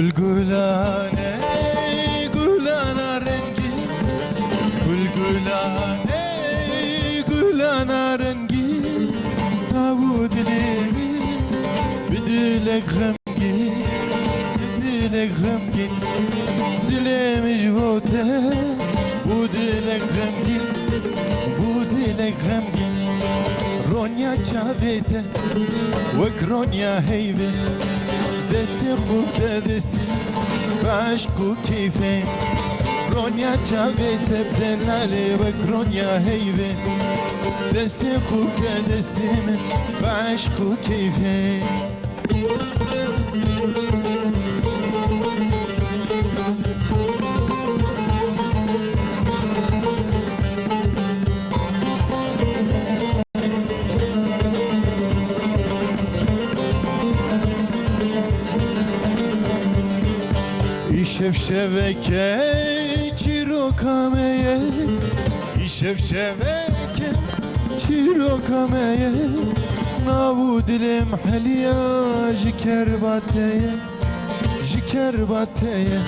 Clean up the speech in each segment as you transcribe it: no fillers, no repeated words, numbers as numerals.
Gülgülane, gülana rengi, gülgülane, gülana rengi, bu dilimi, bir dilek gamgin, bir dilek gamgin, dilemiş vote, bu dilek gamgin, bu dilek gamgin, Ronya çabete, vek Ronya heybe. دستی خوب ده دستی عشق و کیفه رونیا چاوه تبدلاله و رونیا هیوه دستی خوب ده دستی من عشق و کیفه Şevşeveke çirokameye şevşeveke çirokameye Navu dilim haliya jikerbateye jikerbateye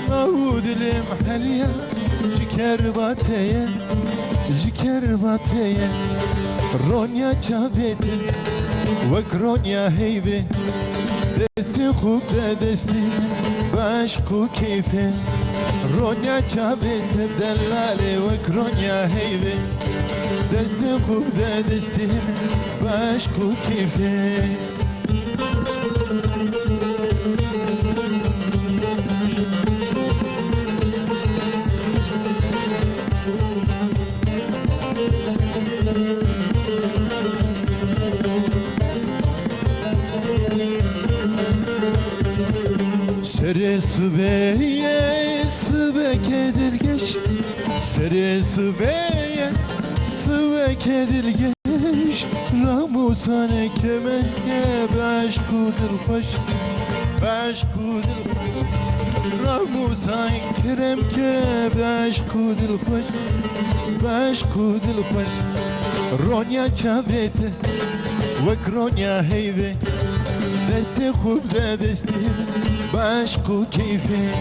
Navu dilim haliya jikerbateye jikerbateye Ronya çabete vek Ronya heybe Desti خوب ده دستی عشق و کیفه رونیا چابت دلاله و رونیا هیوه دستی خوب ده دستی عشق و کیفه Sere sıveye sıvek edilgeç Sere sıveye sıvek edilgeç Ramuzane kemenke beşkudur baş Beşkudur Ramuzane keremke beşkudur baş Beşkudur baş Ronya çabete vek Ronya heyve Desti خوب ده دستی عشق و کیفه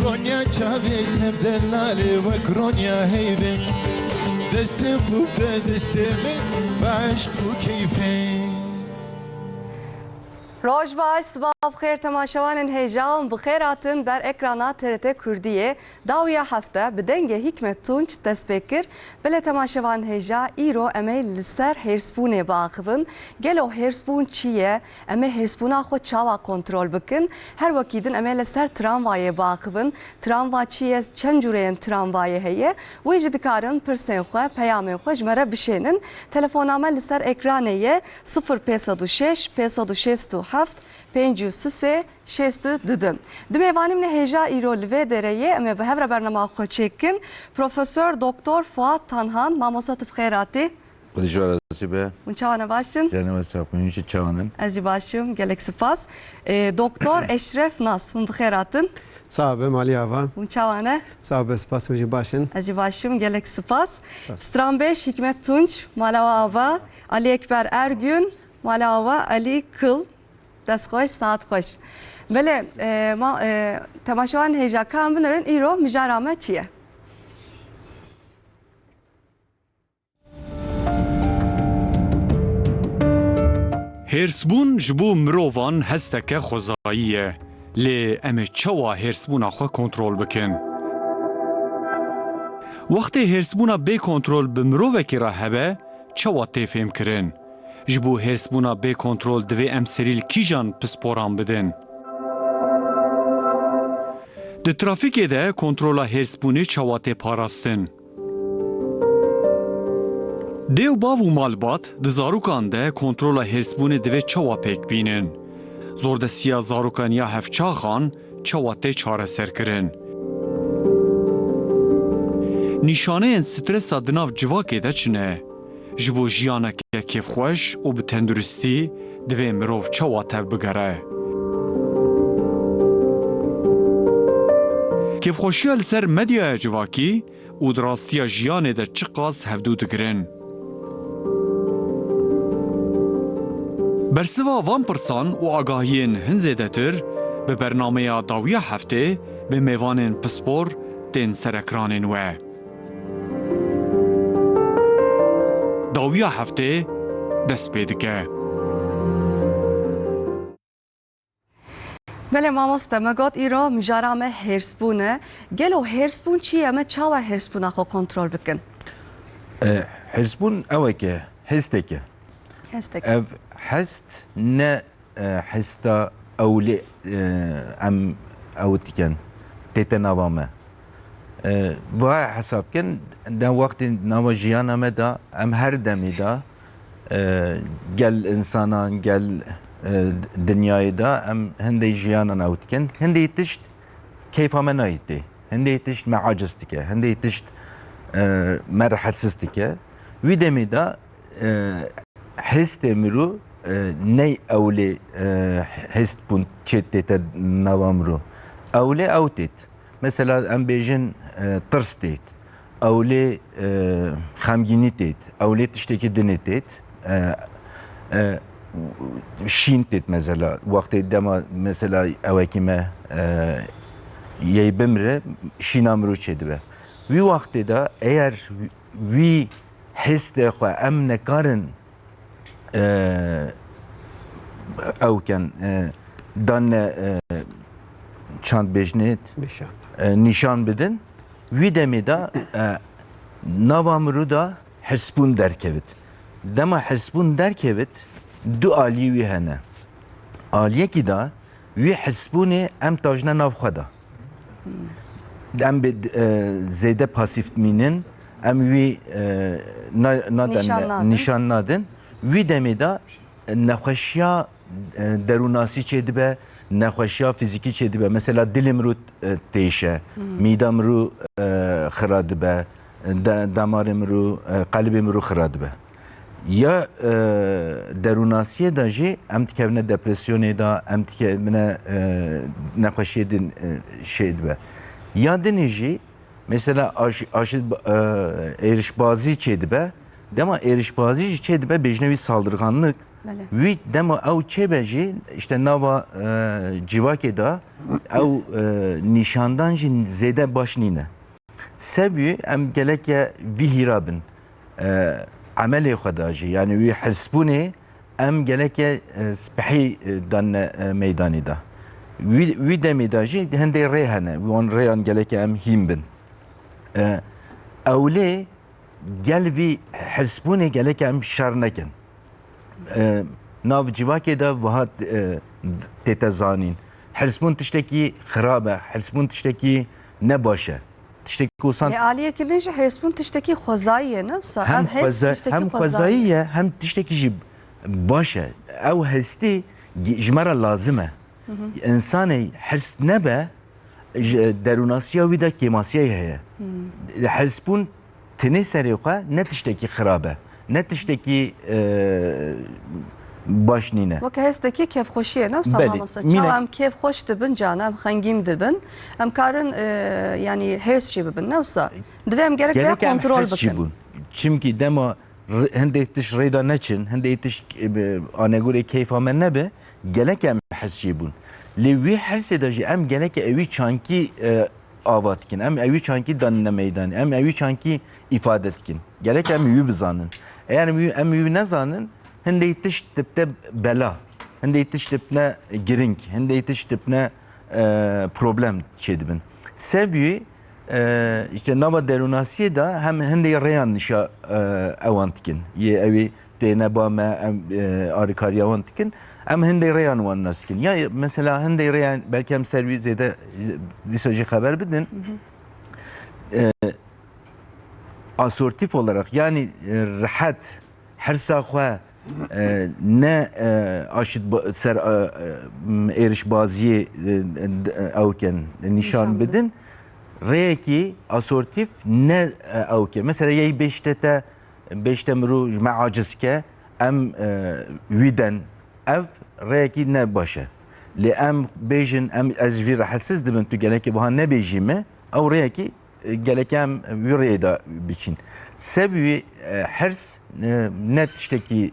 رونیا چاوه تبدلاله و رونیا هیوه دست خوب ده دست من عشق و کیفه روز باش صباح بخیر تماشاوان هیجان بخیراتن بر اکرانا TRT Kürdiye داویا هفته بدنگ حکمت تونچ دست بکر بله تماشاوان هیجا ایرو امی لسر هرسپونه باخون گلو هرسپون چیه امی هرسپونا خود چاوا کنترل بکن هر وکیدن امی لسر تراموای باخون تراموا چیه چند جورین تراموای هیه ویج دکارن پرسن خو پیام خو جمره بشینن تلفننامه لسر اکرانیه 0506 567 533 62 دموانیم نه هجا ایرول و درeye ام به هر برنامه خو چکن پروفسور دکتر فؤاد تنهان ماموسات بخیراتی Kuduşlar be. Unçavana başın. Canım sapın hiç çağının. Aziz başım gelek spas. Doktor Eşref Nas bxeyratın. Sağ be mali hava. Unçavana. Sağ be spas hoji başın. Aziz başım gelek spas. Strambeş Hikmet Tunç Malava Ali Ekber Ergün Malava Ali Kıl. دست خوش ساعت خوش بله ما تماشاوان هیجا کام بنرن ایرو مجارامه چیه هرسبون جبو مروان هستک خوزاییه لی امه چوا هرسبونا خو کنترل بکن وقتی هرسبونا بی کنترل بمرووکی را هبه چوا تفهم کرن جبو هرسبونا بی کنترل دوی ام سریل کیجان پسپوران بدن. ده ترافیک ده کنترولا هرسبونی چواته پاراستن. دیو باو و مالبات ده زاروکان ده کنترولا هرسبونی دوی چوا پیک بینن. زورده سیا زاروکان یا هفچاخان چواته چاره سر کرن. نشانه این سترس دناف جواکه ده چنه؟ جبو جیانه که کیف خوش و به تندرستی دوی مروف چواته بگره. کیف خوشی لسر مدیا جواکی و دراستی جیانه ده چقاس هفدو دگرن. برسوا وان پرسان و آگاهین هنزه ده تر Bi bernameya dawiya heftê bi mêvanên pispor tên serekranên we. Dawiya heftê dest pê dike. بله مامۆستا مەگوت ئیرۆ میژارا me هێرسبوونە گەلۆ هێرسبوون چییە ئەمە چاوە هێرسبوونا خۆ کۆنترۆل بکەن حزبون اوکه هستکه هەستێک اف هست نه هستا اولی ام اوتکن تیت نوامه با حساب کن ده وقت نوا جیانا مدا ام هر دمی دا گل انسانان گل dünyayı da em hindi jiyanan avtken hindi yetişt keyfa menayeti hindi yetişt meaciz dike hindi yetişt merhatsiz dike vi demi da hest emiru ney evli hest bun çettete navamru evli avtet mesela em bejin tırs tet evli xemginit tet evli tişteki dinet tet şin tet mesela vakti dema mesela evekime yeybemre şinamru çedibe. Vi vakti da eğer vi heste xwe em nekarin evken danne çand bejnet nişan bidin vi demi da navamru da hespun derkevit. Dema hespun derkevit دو آلی وی هنه آلیه کی دا وی حسبونه ام تاجنا ناف خدا ام به زیده پاسیف مینن ام وی نشان نادن وی دمی دا نخوشیا دروناسی چه دبه نخوشیا فیزیکی چه دبه مثلا دلم رو تیشه میدم رو خراد به دمارم رو قلبم رو خراد به یا دروناسیه دا جی ام تکونه depresyonu da em tükevne nexweşiyê din şey be ya dinêjî mesela aşit êrişbazî çê dibe dema êrişbazî jî çê dibe bêjnevî saldırganlık wî dema ew çêbe jî işte nava civakê da ew nîşandan jî zêde baş nîne sebû em geleke vî hîra bin عملي خداجي يعني وي حسبوني ام جلك سبحي دان ميداني دا وي دمي داجي هندي ريهنا وان ريان جلك ام هيمبن اولي قلبي حسبوني جلك ام شرنكن ناف جواكي دا وهات تتزانين حسبون تشتكي خرابه حسبون تشتكي نباشه تشتكي كوسان عالیه که نشه هرسبون تشتکی خوزاییه نه هم خوزاییه هم تشتكي جي باشا او هستي جمرة لازمه انساني حرس نبا دروناسيا ويدا كيماسيا هي حرسبون تني سريقه نتشتكي خرابه نتشتكي باشنینه وکه هستکی کیف خوشیه نه سامانسته چه هم کیف خوش دبن جانم خنگیم دبن هم کارن yani hers şey bibin ne olsa devem gerek ve kontrol bakın. Çünkü dema hende itiş reyda neçin hende itiş anegore keyfa men nebe gelek em hers şey bun. Levi hers edeci em gelek evi çanki avatkin em evi çanki danne meydan em evi çanki ifadetkin gelek em evi bizanın. Eğer em evi ne zanın هنده يتش تبنا بلا هنده يتش تبنا جرينك هنده يتش تبنا problem çedibin. Sebebi işte nava derunasiye da hem hende reyan nişa avantkin. Ye evi tene bama arikariya avantkin. Hem hende reyan vannaskin. Ya mesela hende reyan belki hem servizede disajı haber bidin. Asortif olarak yani rahat her saha ne aşit ser erişbaziye avken nişan bidin reki asortif ne avke mesela yey beşte mru meacizke em viden ev reki ne başa li em bejin em ezvi rahatsız dibin tu geleki bu ne bejime ev reki geleki em vireda biçin sebebi hers ne tişteki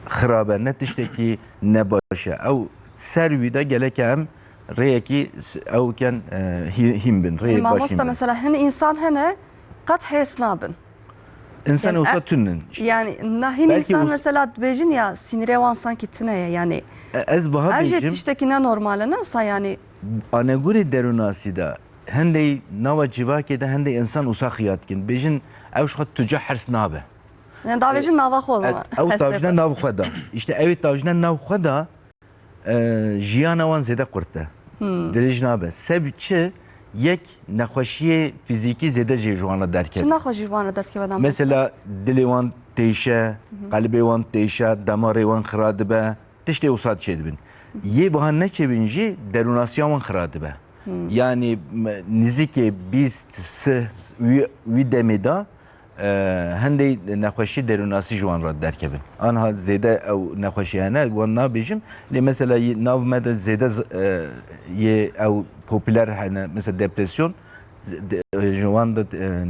خرابه نه تشتکی نباشه او سروی دا گله که هم ریکی او کن هیم بین ریک باش Mamosta mesela hani insan hani kat hers nabın. İnsan yani olsa tünnün. Yani nahin Belki insan us- mesela bejin ya sinire van sanki tineye yani. Ez baha Evjet bejim tişteki ne normale ne olsa yani. anaguri derunasi da hende nava civake da hende insan usa xiyatkin. Bejin ev şuat tücah hers nabe. Yani davejin navak o zaman. Ev tavjdan nav xweda. İşte ev tavjdan nav xweda jiyana wan zêde qurte. Dirêj nabe. Seb çi yek nexweşiyê fîzîkî zêde jê ji wan re derket. Çi naxwe jivana dert ki bedam. Mesela dilê wan têşe, qalbê wan têşe, demarê wan xira dibe, tiştê wisa diçe dibin. Yê biha neçebin jî derûnasiya wan xira dibe. Yani nizikê 20 wî demê da هەندێک نەخۆشی دەروناسی ژوان ڕەت دەرکەبن ئەها زێدە ئەو نەخۆشیانە وان نابێژم لێ مەسەلا ناومەدە زێدە ئەو پۆپولەر هەنە مثل دەپرسیۆن ژوان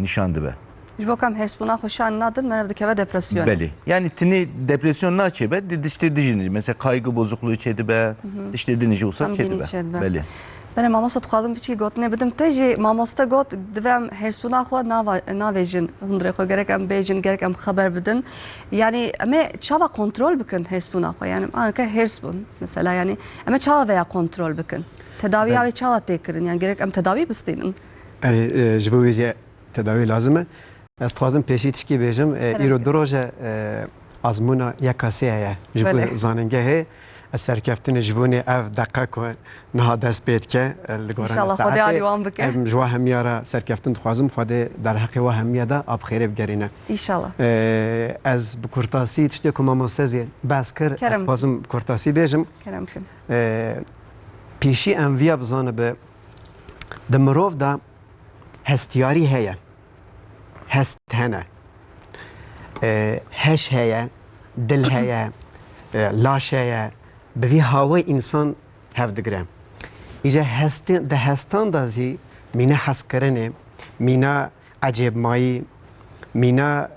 نیشان دەبە Ji bo kam hers buna xweşan nadin me dikeve depresyon. Belli. Yani tini depresyon naçebe dişte dijinici. Mesela kaygı bozukluğu çedibe, dişte dinici olsa Hem çedibe. dini çedibe. Belli. Ben mamosta dixwazim biçî gotinê bidim te jî mamosta got divem hersbûna xwe navêjin hundirê xwe gerek em bêjin gerek em xeber bidin yani em ê çawa kontrol bikin hersbûna xwe yani anke hers bûn mesela yani em ê çawa veya kontrol bikin tedaviya wê çawa tê kirin yani gerek em tedavî bistînin ji bo wê tedavî lazim e ez dixwazim pêşî tişkî bêjim îro du roje azmûna yeka sê heye ji bo zanîngehê ez serkeftinê ji bonê ev deqa ku niha dest pê dike li goran İnşallah Xwedê alî wan bike. em ji wa hemiyara serkeftin dixwazim Xwedê derheqê wa hemiya da ab xêrê bigerîne İnşallah. ez bi kurtasî tiştê ku mamostezê behs kir Kerem. dixwazim kurtasî bêjim Kerem bikin. pêşî em viya bizanibe di mirov da hestiyarî heye hest hene heş heye dil heye laş heye bi vî hawayê însan hev digire îje hestê di hestan da zî mîna hezkirinê mîna ecêbmayî mîna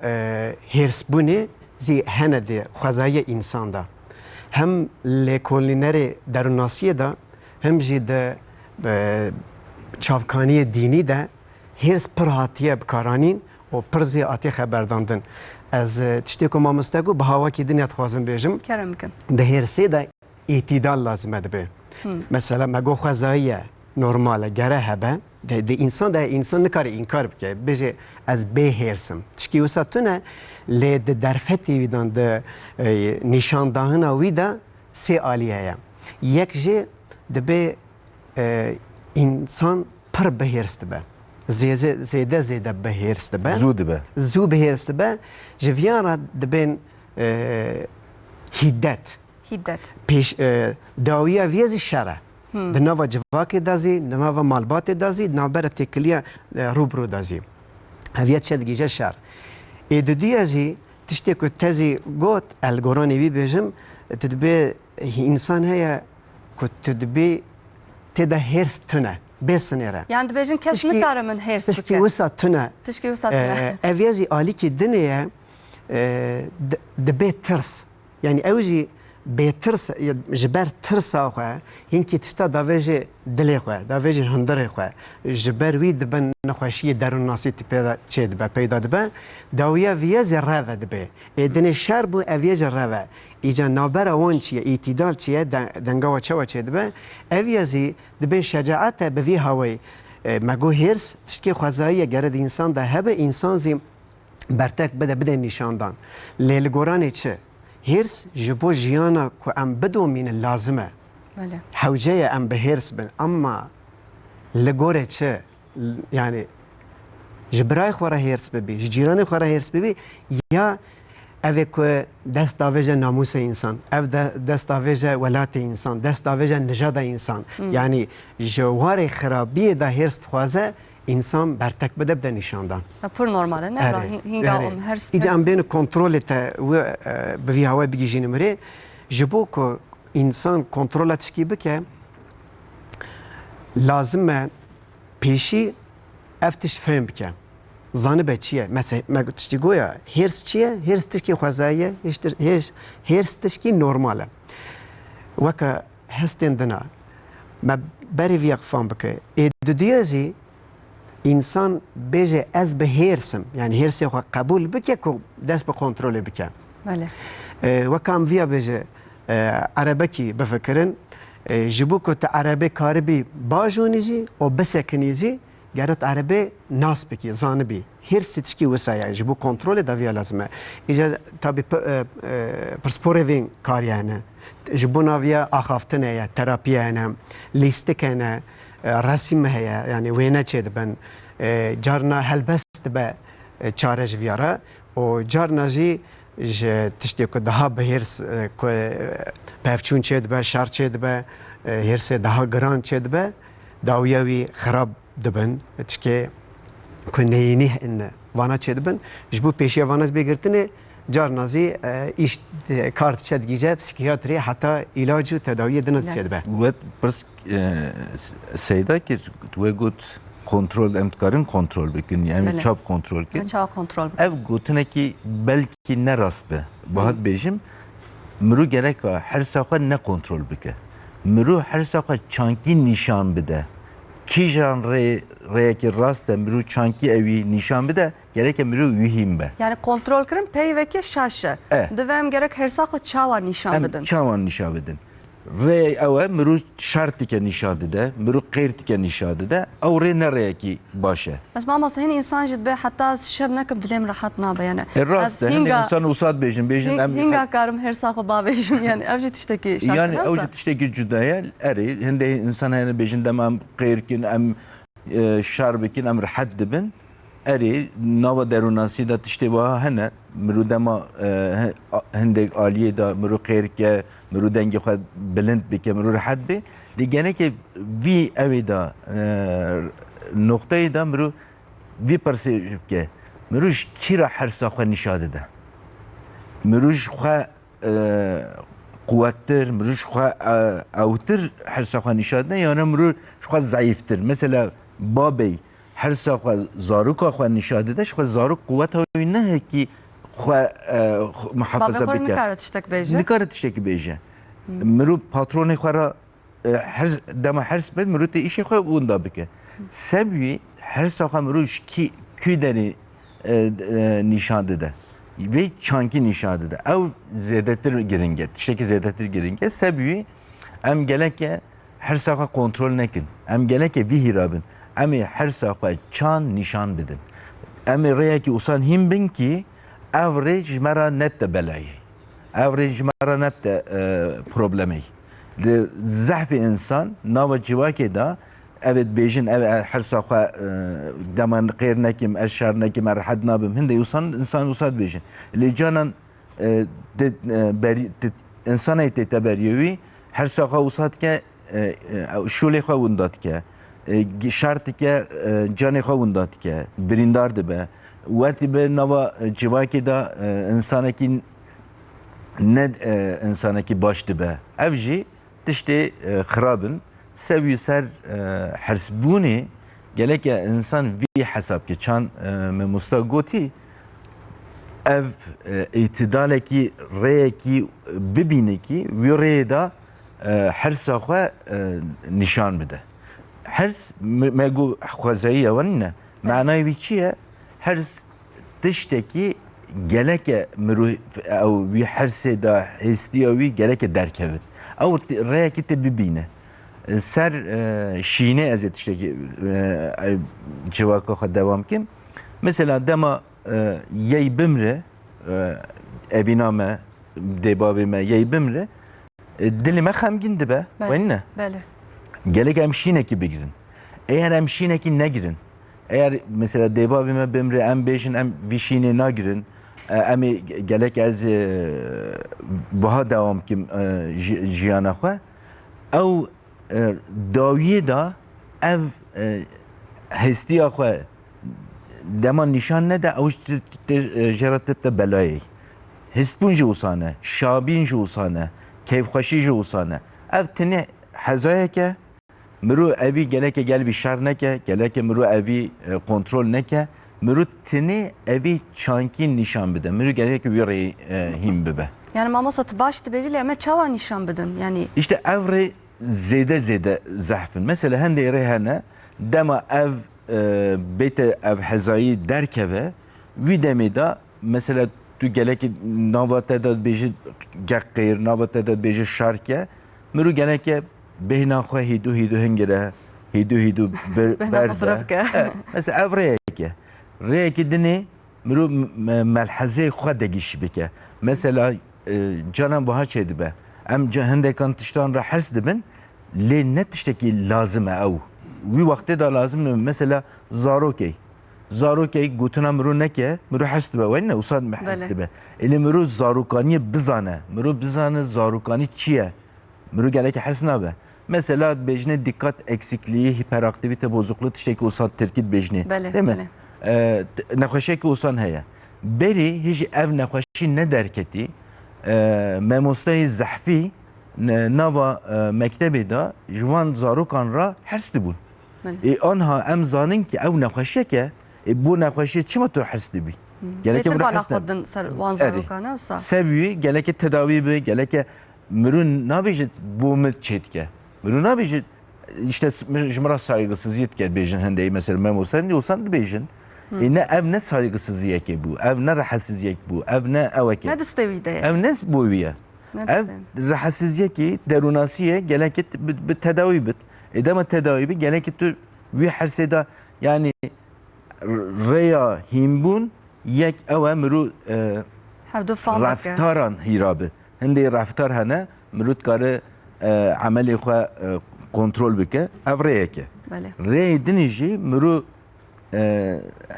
hêrsbûnê zî hene di xwezayê însan da hem lêkolînerê derûnasiyê da hem jî di çavkaniyê dînî de hêrs pir hatiye bikaranîn û pir zê hatiye xeberdandin ez tiştê ku mamoste got bi hawakî dinê dixwazim bêjim Kerem bikin. di hêrsê de îtîdal lazim e dibe mesela me got xwezayiye normal e gere hebe di însan de însan nikare înkar bike bêje ez bê hêrsim tişkî wisa tune lê di derfetê wî dan di nîşandahina wî de sê alî heye yek jê dibe însan pir bihêrs dibe zêde bihêrs dibe Zû dibe. zû bihêrs dibe ji viyan re dibên hîddet Hiddet. pêş dawiya vê zî şer e di nava civakê de zî di nava malbatê de zî di navbera têkiliya rûbirû de zî heviya çi digîje şer ê di dûya zî tiştê ku te zî got el goranê wî bêjim tu dibe însan heye ku tu dibe tê de hêrs tune bê sinêre Yani dibêjin kes Tişkî- nikare min hêrs tişkî bike. wisa tune Tişkî wisa tune. ev ya zî alîkî dinê ye dibe tirs yani ew jî bêtirs ji ber tirsa xwe hinkî tişta davê jê dilê xwe davê jê hundirê xwe ji ber wî dibin nexweşiyê derûnnasî pêda çê dibe peyda dibe dawiya vîye zê rev dibe ê dinê şer bû ev yê jî rev e îca navbera wan çi ye îtîdal çi ye denga we çawa çê dibe ev ya zî dibe şecaet e bi vî hawayê me got hêrs tiştê xwezayî gere di însan de hebe însan zî bertek bide nîşandan lê li goranê çi hêrs ji bo jiyana ku em bidomînin lazim e Böyle. hewceye em bi hêrs bin ama li gorê çi yani ji birayê xwe re hêrs bibî ji cîranê xwe re hêrs bibî ya ev ê ku dest davêje namûsa însan ev dest davêje welatê însan dest davêje nijada însan yani ji warê xirabiyê de hêrs dixwaze însan bertek bide nîşandan Pur normale ne ra hinga hers. İyice em bêne kontrolê te bi vî hawe bigîjîne mirê ji bo ku însan kontrola tişkî bike lazim e pêşî ev tiş fêm bike zanibe çi ye mesela me tiştî goya hêrs çi ye hêrs tişkî xwezayî ye hêrs tişkî normal e weke هستن دنا ما بری ویاق فهم بکه ادودیازی انسان بیجه از به هرسم یعنی هرسی خو قبول بکه که دست به کنترل بکه بله وكام فيها بيجي عربكي بفكرن جبو كنت عربي كاربي باجونيزي او بسكنيزي قالت عربي ناس بكي زانبي هير ستشكي وسايا جبو كنترول دافيا لازمه اجا تابي برسبوريفين كاريانا جبو نافيا اخافتنا يا ترابيانا ليستكنا رسم هي يعني وينا تشدبن جارنا هلبست با چارج ويارا او جارنا جي تشتی که ده به هرس که پفچون چید به شر چید به هرس ده گران چید به داویوی خراب دبن تشکی که نیینی ان وانا چید بن جبو پیشی واناز بگرتنه جار نازی ایش کارت چید گیجه پسیکیاتری حتی علاج و تداوی دنز چید به و پرس سیدا که تو گوت kontrol emtkarın kontrol bikin yani Bele. çap kontrol ki. çawa kontrol Ev gotine ki belki ne rast be. Bahat bejim mru gerek her safa ne kontrol bike. Mru her safa çanki nişan bide. Ki jan re ki rast mru çanki evi nişan bide gerek mru yuhim be. yani kontrol kirin peyveki şaşı divem gerek her saxo çawa nişan Em bidin çavan nişan bidin. Re ev mru şart ke nişan dide, mru qeyr ke nişan dide. Ev re ne re ki başe. بس ما مصر هني انسان جد به حتى شر نكب دليم راحت نابا يعني الراس هن insan usad bejin هنگا كارم هر ساخو بابيشم يعني اوجي تشتكي شاكر yani evde tişteki cüdaya eri hende insan hani bejin demem qeyrkin em şarbekin em rahat dibin eri nava derunasi da tişteva hene mru dema hende aliye da mru qeyrke mru dengi xad bilind bike mru rahat be digene ki vi evda noktayı da mru vi persevke mru kira her saha nişade de mru xwa قوتر مروش خوا اوتر هر ساخه نشاده یا نه مرو خوا ضعیفتر مثلا بابی هر ساخه زاروکا خوا نشاده ده خوا زاروک قوت های نه کی خوا محافظه بابا بکه نکارت تشتك بيجي نکارت تشتکی بیجه مرو پاترون خوا را هر دم هر سبد مرو تی ایش خوا اوندا بکه سبی هر ساخه مروش کی داری نشاده ده ve çanki nişadı da ev zedetir giringe tişteki zedetir giringe sebebi em geleke her safa kontrol nekin em geleke vihirabın em her safa çan nişan bidin em reyaki usan him bin ki average mera net de belayı average mera net de problemi zahfi insan nava civake da evet bejin evet her safa daman qeyr nekim eşar nekim erhad nabim hinde insan usad bejin li canan insan ete teberiyevi her safa usad ke şule xavundat ke şart ke canı xavundat ke birindar de be vati be nava civaki da insanekin ne insaneki baştı be evji tişte xarabın سوي سر حسبوني قالك انسان في حسب كي كان مستقوتي اف اعتدالكي ريكي ببينكي ويريدا حرس اخو نشان بده حرس ما يقول خوازيه ونه معناه بيشيه حرس تشتكي قالك مرو او بحرس دا هستيوي قالك دركبت او ريكي تبينه سر شینه از تشتکی جواکا خود دوام کم مثلا دما یی بمره اوینامه دبابی ما یی بمره دلی ما خمگین دبه و نه بله گلک هم شینه کی بگیرن eğer هم شینه کی نگیرن eğer mesela debabی ما بمره ام بیشن ام ویشینه نگیرن امی گلک از وها دوام کم جیانا خو او داویه دا ev هستی آخو دمان نشان نده اوش جراتب دا بلایی هستبون جو سانه شابین جو سانه کیف خوشی جو سانه ev tini hazaya ke مرو اوی گله که گل بی شر نکه گله که مرو اوی کنترل نکه مرو tini اوی چانکی نشان بده مرو گله که بیاره هیم ببه yani mamosa baş tiberiyle ama çawa nişan bidin yani İşte evre زیده زحفن مثلا هندی رهانه دما اف بیت اف حزایی درکه وی دمیدا مثلا تو گله که نوات داد بیش گقیر نوات داد بیش شارکه مرو گله که بهنا خو هیدو هنگره هیدو برده مثلا اف ریه که دنی مرو ملحظه خود دگیش بکه مثلا جانم بها چه دبه ام هنده کان تشتان را حرس دبن لی نتشتکی لازمه او وی وقتی دا لازم مثلا زاروکی گوتنا مرو نکه مرو حرس دبه و اینه اصاد محرس دبه ایلی مرو زاروکانی بزانه زاروکانی چیه مرو گله که حرس نبه مثلا بجنه دقت eksikliği hiperaktivite bozukluğu tişteki usan terkit bejne değil mi? Nekhoşe ki usan heye beri hiç ev nekhoşi ne derketi memustayı zahfi nava mektebi da jvan zarukan ra hers dibun anha em zanin ki ev nekhoşe ki bu nekhoşi çima tur hers dibi geleke bunu hers dibi wan zarukana usa sebebi geleke tedavi bi geleke mürün nabijit bu mit çetke mürün nabijit işte jmara saygısızlık ki bejin hendeyi mesela memusten diyorsan bejin ne ev ne saygısızlık ki bu ev ne rahatsızlık bu ev ne evke ne destevi de ev ne bu ya ev rahatsızlık ki derunasiye geleket bir tedavi bit edama tedavi bi geleket tu bir herseda yani reya himbun yek ev muru raftaran hirabe هندي رفتار هنا مرود كاره عملي خو كنترول بك افريكه ري دنيجي مرو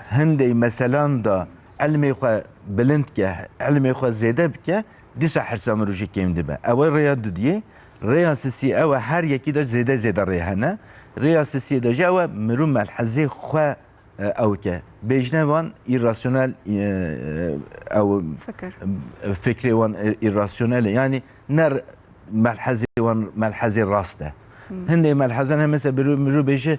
هندي مثلا دا علمي خو بلند كه علمي خو زياده بك دي سحر سامروجي كيم دبا اول رياض دي رياسسي او هر يكي دا زياده ري هنا رياسسي دا جوا مرو ملحزي خو او كه بجنوان irrasyonel او فكري وان irrasyonel yani ner ملحزي راسته هندي ملحزنا مثلا برو بيجي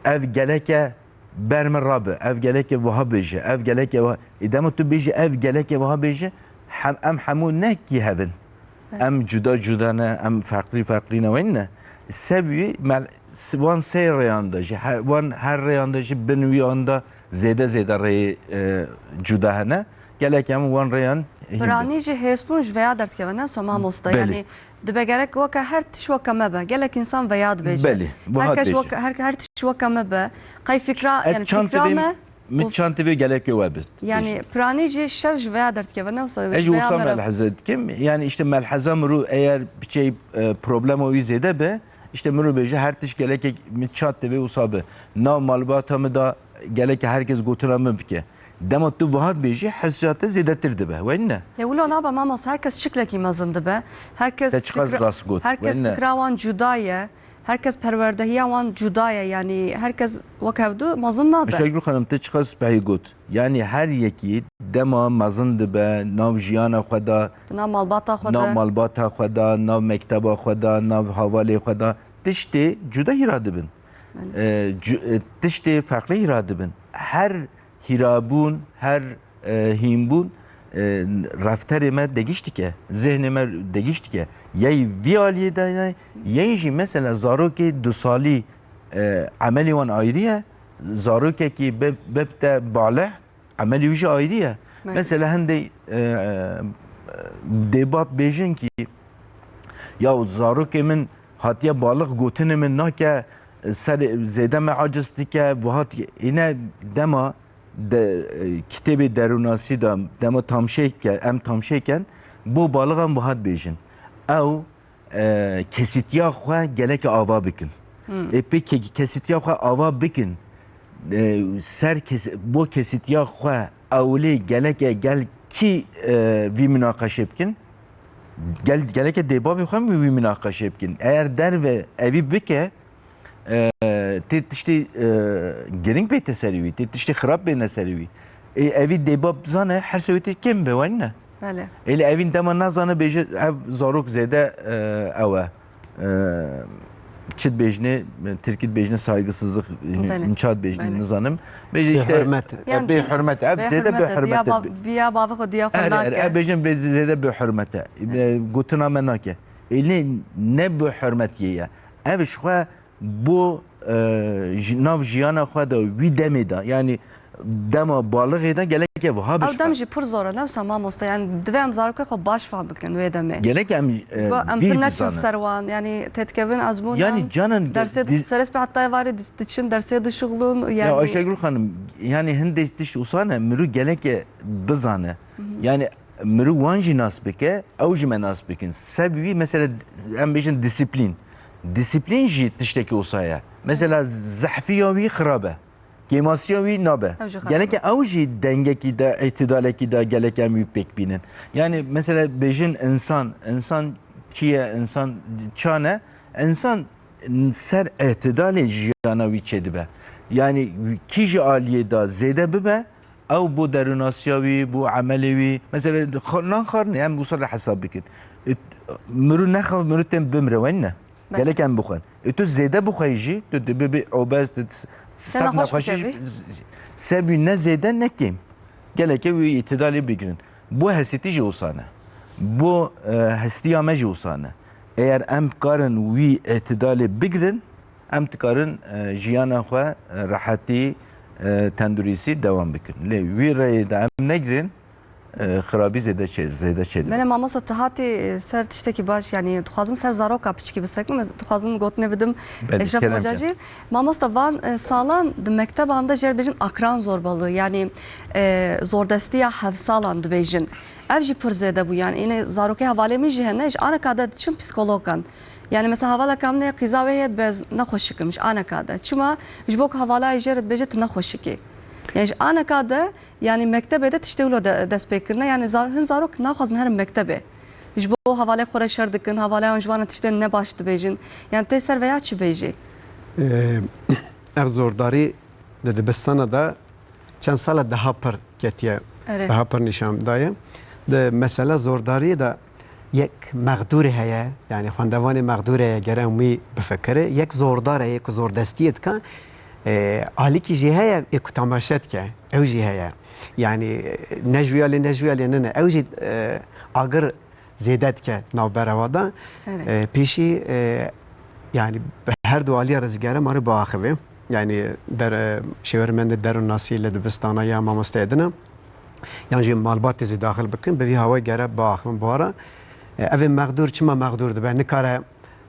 اف جلكه برم الراب اف جلكه وها بيجي اف جلكه اذا ما تو بيجي اف جلكه وها بيجي ام حمو نكي هبن ام جدانا ام فقرينا وين السبي وان سير رياندجي وان هر رياندجي بنوي عنده زياده ري جداهنه gelek em wan reyan Pirani jî hêspûn ji veya derdkevine soma mosta yani dibe gerek weke her tiş weke me be gelek insan veya dibêje her tiş weke me be qey fikra yani fikra me mit çantı ve gelek webit yani pirani jî şer ji veya derdkevine ej usam melhazet kim yani işte melhazam ru eğer bir şey problem o yüzeyde be işte muru beje her tiş gelek mit çantı ve usabe nav malbatamı da gelek herkes götüremem ki دما تو وهاد بيجي حسيات زيادة تردبه وين؟ يقولوا نابا ماموس هركز شكلكي مازن دبه هركز فكرة وان جداية هركز پروردهية وان جداية يعني هركز وكودو مازن نابه مش هيقول خانم تشخص بهي قوت يعني هر يكي دما مازن دبه ناو جيانا خدا ناو مالباتا خدا ناو مكتبا خدا ناو حوالي خدا تشتي جدا هيرادبن تشتي فرقلي هيرادبن هر hirabun, her himbun rafterime degişti ki, zihnime degişti ki, yey viyaliye de yeyji mesela zaroki dusali ameli wan ayrıya, zaroki ki bebte baleh ameli vişi ayrıya. Mesela hende debap bejin ki ya zaroki min hatiye balık gotine min nake ser zedeme acizdi ki bu hatiye yine dema kitabı derunasi da demo tamşeyken bu balığın bu had bejin ev kesitiya xwe gelek ava bikin peki kesitiya xwe ava bikin ser bu kesitiya xwe evli gelek gel ki vi münakaşe bikin gelek debavi xwe vi münakaşe bikin eğer der ve evi bike تشتي جرينج بيت تسالوي تشتي خراب بين تسالوي ايفي ديباب زانه حسويتي كم بوانا بله اللي ايفين دما نازانه بيجي زاروك زيده او çit bejne Türkiye bejne saygısızlık inşaat bejne nizanım bejne işte bir hürmet abzede bir hürmet biya bavı diya xondak bejne bezede bir hürmet gutuna menake ele ne bu hürmetiye ev şwa bu nav jiyana xwe da wî demê da yani dema balığı da gelek ev ha Ew dem jî pir zor e newsa mamoste yani divê em zarokê xwe baş fehm bikin wê demê. gelek em Em pir neçin ser wan yani têdikevin ezmûn yani canan dersê serespê heta varê diçin dersê dişuxlûn ya yani Ayşegül Hanım yani hinde diş usane mürü gelek bizane yani mürü wan jî nas bike ew jî me nas bikin sebebi mesela em bêjin disiplin disiplin jî tiştekî usaya mesela zehfiya wî xirabe Kemasya wî nabe. Geleke ew jî dengekî de itidalekî de gelek em wî pêk bînin. Yani mesela bêjin insan kiye insan çane insan ser itidalê jiyana wî çêdibe. Yani kî ji aliyê da zêde bibe ew bu derûnasiya wî bu emelê wî mesela naxwarin em wisa re hesab bikin. Mirû nexe mirû tên bimre wen ne. Gelek em bixwin. Tu zêde bixwe jî tu dibî obez Sebü ne zeyden ne kim. Geleke ve itidali bigirin. Bu hesiti ji usane. Bu hestiyame ji usane. Eğer em karın ve itidali bigirin, em karın jiyana xwe rahati tendurisi devam bikin. Le ve rayı da em ne girin, xirabi zede çedi. Benim mamosta tihatî ser tiştekî baş yani dixwazim ser zaroka piçkî bisekim dixwazim gotinê bidim Eşref Hoca jî mamosta van salan di mekteban da jê dibêjin akran zorbalığı yani zordestiya hev salan dibêjin ev jî pir zêde bû yani yine zarokê hevalê min jî hene ji aneka de diçin psikologan yani mesela havala ne qîza wê heye bez nexweşikim ji aneka de çima ji bo ku havala jê dibêje tu nexweşikî yani aneka de yani mektebe de tiştevlo dest pêkirine yani hin zarok naxwazin herin mektebe ji bo havalê xwe re şer dikin havalê jivana tiştên ne baş dibêjin yani tê ser veya çi bêjî ev zordarî di dibistana da çend sala daha pir ketiye daha pir nîşan daye di mesela zordarî da yek mexdûrê heye yani xwendevanê mexdûr heye gerem wî bifekire yek zordar heye ku zordestiyê dikan alîkî jî heye ku temaşe dike ew jî heye yani nejwiyalê nene ew jî agir zêde dike navbera da pêşî yani her du aliya rizgare marî biaxive yani şêwermend derûn nasî li dibistana ya mamoste edine yan jî malbatê zî daxil bikin bi vî hawayê gere biaxivin buhara evê mexdûr çima mexdûr dibe nikare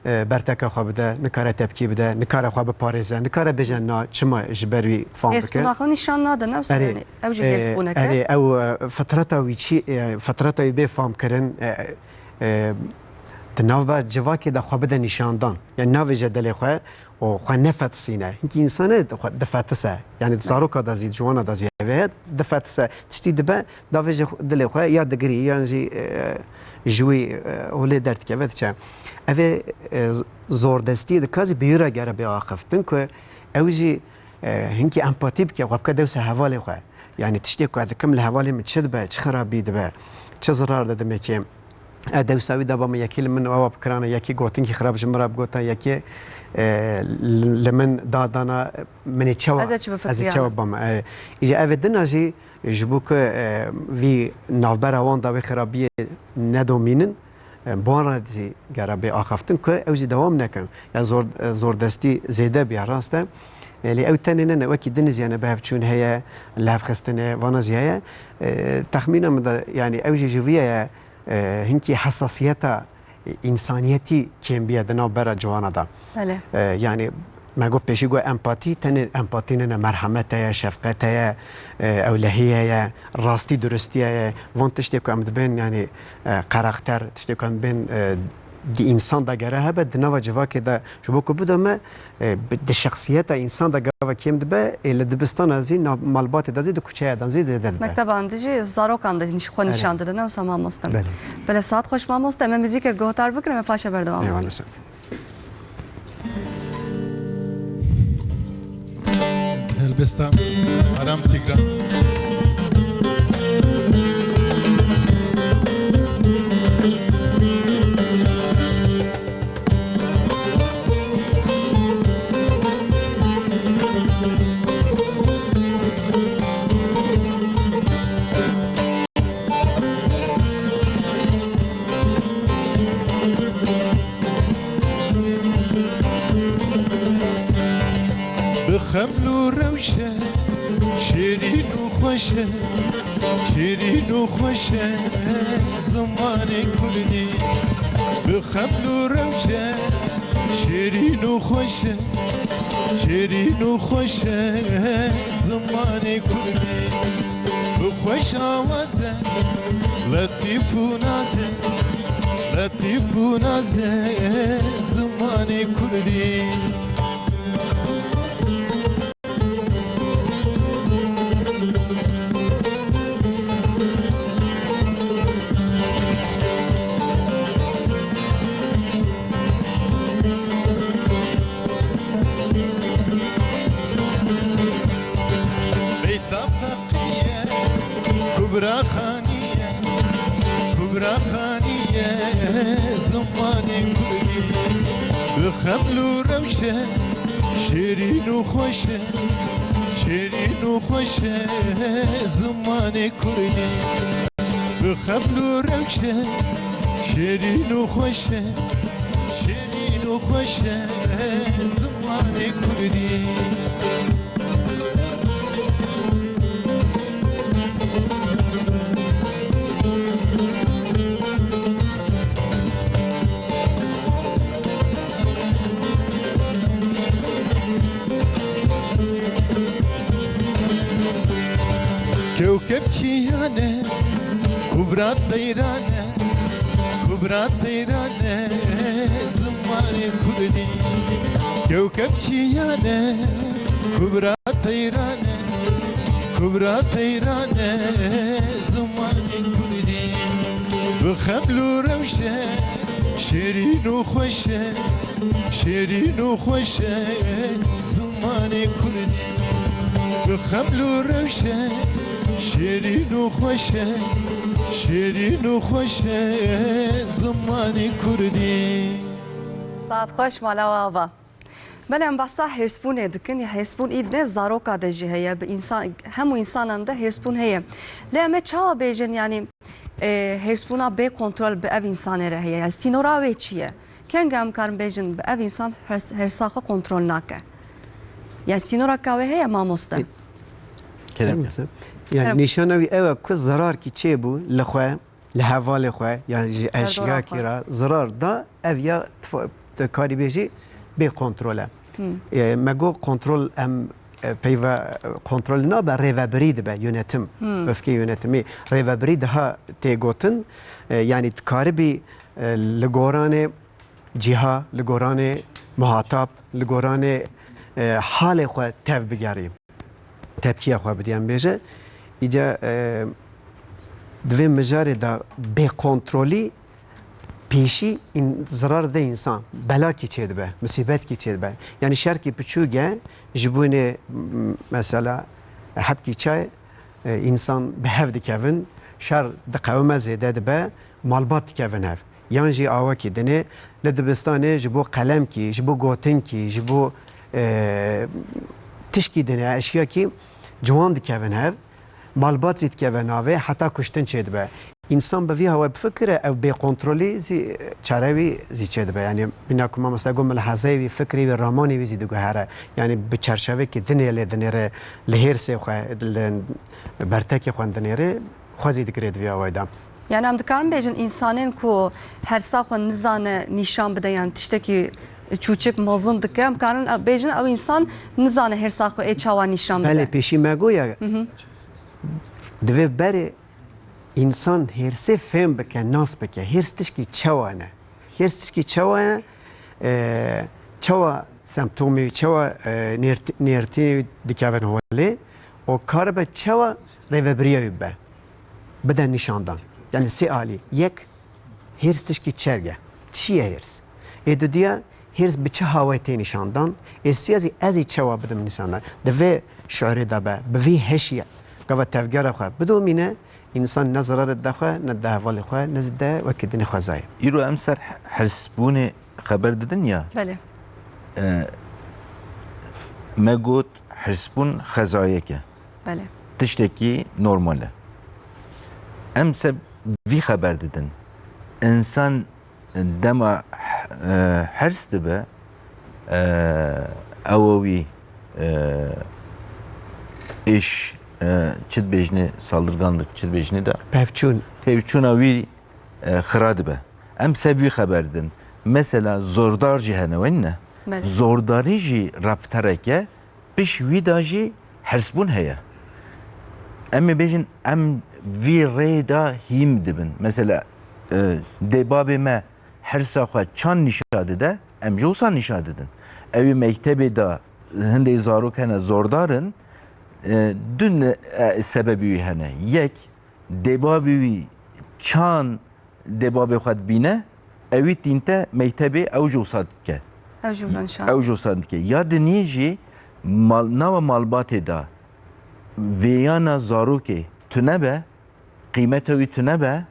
berteka xwe bide, nikare tepkî bide, nikare xwe biparêze, nikare bêje na çima ji ber wî fam bike. Hêzbûna xwe nîşan nade ne yani ew jî hêzbûneke. Ew fitreta wî çi fitreta wî bê famkirin di navber civakê de xwe bide nîşandan. Yani navê je delê xwe o xwe nefetisîne. Hinkî însanê difetise. Yani zaroka da zî ciwana da zî heveye difetise. Tiştî dibe davê ji dilê xwe ya digirî yan jî ji wî holê derdikeve diçe. Evê zordestiyê dika zî bîra gere biaxiftin ku ew jî hinkî empatî bike xwe bike dewsa hevalê xwe. Yani tiştê ku dikim li hevalê min çi dibe, çi xirabî dibe, çi zirar de dimekê dewsa wî de bama yekî li min ewa bikirane yekî gotinkî xirab ji min re bigota yekî li min dadana minê çewa ez ê çewa bama. Îje evê dina jî ji bo ku vî navbera wan da wê xirabiyê nedomînin بوان را دی گرابه آخفتن که اوجی دوام نکن یا زوردستی زیده بیا راسته لی او تنینه نوکی دنیز یعنی به هفچون هیا لحف خستنه وانازی هیا تخمینم دا یعنی اوجی جویه هنکی حساسیتا انسانیتی کم بیا دنا برا جوانا دا یعنی ما گفت پیشی گو امپاتی تن امپاتی نه مرحمت یا شفقت یا اولهیه راستی درستی یا وان تشتی که امدبین یعنی کاراکتر تشتی که امدبین دی انسان دا گره هبه دنوا جواکی دا شبو که بودم دی شخصیت انسان دا گره کیم دبه لدبستان ازی مالبات دازی دو کوچه دانزی زیده دبه مکتب اندیجی زاروکان دا خو نشان داده نه وسام ماستم بله ساعت خوش ماستم من موزیک گوتار بکنم پاشه بردوام Elbistan, Aram Tigran. خملو روشه شیرین و خوشه شیرین و خوشه زمان کردی بخملو روشه شیرین و خوشه شیرین و خوشه زمان کردی بخوش آوازه لطیف و نازه لطیف و نازه زمان کردی كبرى خانية كبرى خانية زماني كردي بخمل وروشة شيرين وخوشة شيرين وخوشة زماني كردي بخمل وروشة شيرين وخوشة شيرين وخوشة زماني كردي كوكب شيانة كبرى طيرانة كبرى طيرانة زمان كردي كوكب شيانة كبرى طيرانة كبرى طيرانة زمان كردي بخمل وروشة شيرين وخوشة شيرين وخوشة زمان كردي بخمل وروشة شیرین و خوشه شیرین و خوشه زمان کردی ساعت خوش مالا و آبا بله ام بستا هرسپون دکن یا هرسپون اید نه زاروکا ده جه هیا به انسان همو انسان ده هرسپون هیا لیمه چاوا بیجن یعنی هرسپونا به کنترل به او انسان ره هیا یعنی سینوراوی چیه کنگ هم کارم بیجن به او انسان هرساخا کنترل نکه یعنی سینوراکاوی هیا ماموسته يعني نشانوي اوا كو ضرر كي تشيبو لخوا لهوال خوا يعني اشياء كيرا ضرر دا اويا كاري بيجي بي كنترول ماغو كنترول ام بيفا كنترول نا با ريفابريد با يونتم افكي يونتمي ريفابريد ها تيغوتن يعني تكاربي لغوران جهه لغوران مهاتاب لغوران حال خوا تف بگاري تبكيه خوا بديان بيجي ایجا دوی مجاری دا به کنترلی پیشی این ضرر ده انسان بلا کی چه دبه مصیبت کی چه دبه یعنی شر کی پچوگه جبون مثلا حب کی چای انسان به هفت کون شر دقوم زیاده دبه مالبات کون هف یعنی جی آوا کی دنه لدبستانه جبو قلم کی جبو گوتن کی جبو تشکی دنه اشیا کی جوان دکون هف مالبات زید که وناوه حتی کشتن چید به انسان به وی هوا بفکره او به کنترلی زی چراوی زی چید به یعنی من کما مثلا گم لحظه وی فکری و رامانی وی زید گهره یعنی به چرچوه که دنیا ل دنیره لهر سه خو برتک خو دنیره خو زید کرد وی هوا دام یعنی هم دکارم بیجن انسانین کو هر ساخ و نزان نشان بده یعنی تشتکی چوچک مازن دکم کارن بیجن او انسان نزان هر ساخ و اچوا نشان بده بله پیشی مگویا دوی بره انسان هرسه فهم بکن ناس بکن هرس تشکی چوانه هرس تشکی چوانه چوا سمپتومی چوا نیرتی دکاون هوله و کار به چوا ریوبریوی به بدن نشاندن یعنی سه آلی یک هرس تشکی چرگه چیه هرس ایدو دیا هرس به چه هوایتی نشاندن سیازی ازی چوا بدم نشاندن دوی شعری دابه بوی هشیه قبل تفجير أخوه بدون منه إنسان نظر الدخوة ندها والأخوة نزده وكدني خزايا. يرو أمسر حسبوني خبر الدنيا. بله. ما قلت حسبون خزاياك. بله. تشتكي نورماله. أمسر في خبر ددن. إنسان دم حرس دبه أووي iş çit bejni saldırganlık çit bejni de pevçûn pevçuna wî xira dibe. Em sebî xeber din. Mesela zordar jî hene wenne. Bele. Zordarî jî raftereke piş wî da jî hersbûn heye. Em ê bêjin em vî rê da hîm dibin. Mesela debabê me hersa xwe çand nîşa dide, em jî wisa nîşa didin. Evî mektebê da hindê zarok hene zordarin, du sebebî wî hene. Yek, debabê wî çand debabê xwe dibîne, evî tînte mektebê ew jî wisa dike. Ev jumla nişan. Ew jî wisa dike. Ya dinî jî nava malbatê da vêyana zarokê tunebe, qîmeta wî tunebe,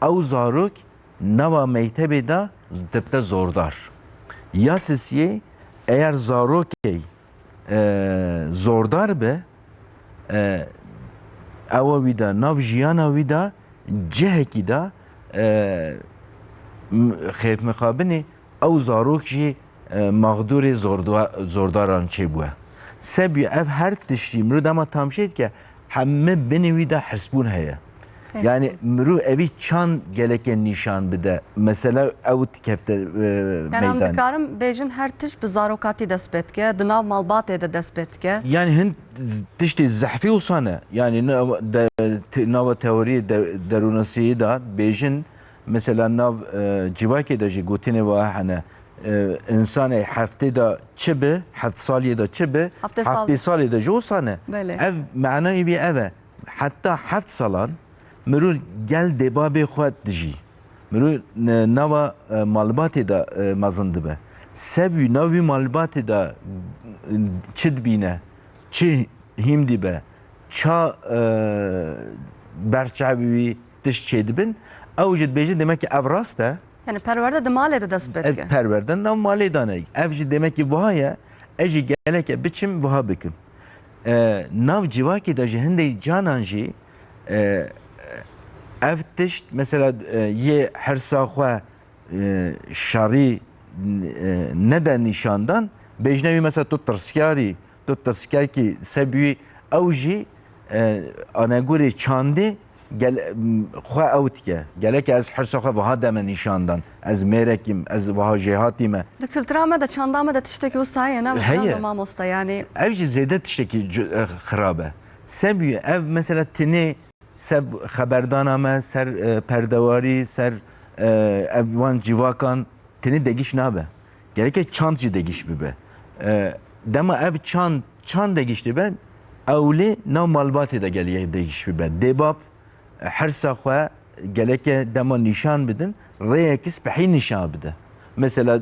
ew zarok nava mektebê da dibte zordar. Ya sisiyê eğer zarokê zordar be, ewa wî da nav jiyana wî da cihekî da xêfmixabinê ew zarok jî mağdurê zordaran çêbûye. Sebî ev her tiştî mirov dema tamşê dike hemû binê wî de hirsbûn heye. Yani mirov evî çand geleke nîşan bide. Mesela ew dikefte Yani em meydan. dikarim bêjin her tişt bi zarokatî dest pê dike, di nav malbatê de dest pê dike. Yani hin tiştê zehfî wisa yani nava teoriyê derûnasiyê da bêjin mesela nav civakê de jî gotinê wa hene insanê heftê da çi bi, heft saliyê da çi bi, Heftê sal. heftê salê de jî wisa ne. Belê. Ev manayê wî ev e. Heta heft salan mirov gel debabê xwe dijî. Mirov nava malbatê da mezin dibe. Sebî navî malbatê da çi dibîne, çi hîm dibe, ça berçavî wî tişt çê dibin, ew jî dibêjin demek ki ev rast e. Yani perwerde di malê de dest pê Ev dike. perverden nav malê danayî. Ev jî demek ki wiha ye, ez jî geleke biçim wiha bikim. Nav civakê de ji hindê canan jî ev tişt mesela yê hersa xwe şarî nede nîşandan bêjne wî mesela tu tirskekî sebî ew jî anegorê çandê xwe ew dike. Gelek ez hersa xwe wiha deme nîşandan. Ez mêrekîm, ez wiha jê hatîme. Di kültüra me de çanda me de tiştekî wisa ye ne Heye. mamosta yani. Ev jî zêde tiştekî xirab e. Sebî ev mesela tinê seb xeberdana me ser perdewarî, ser ev wan cîvakan tinê degiş nabe. Gereke çand jî degiş bibe. Dema ev çand degiş dibe, ewlê nav malbatê de geliye degiş bibe. Debab hersa xwe geleke dema nîşan bidin, rêyekî spehî nîşan bide. Mesela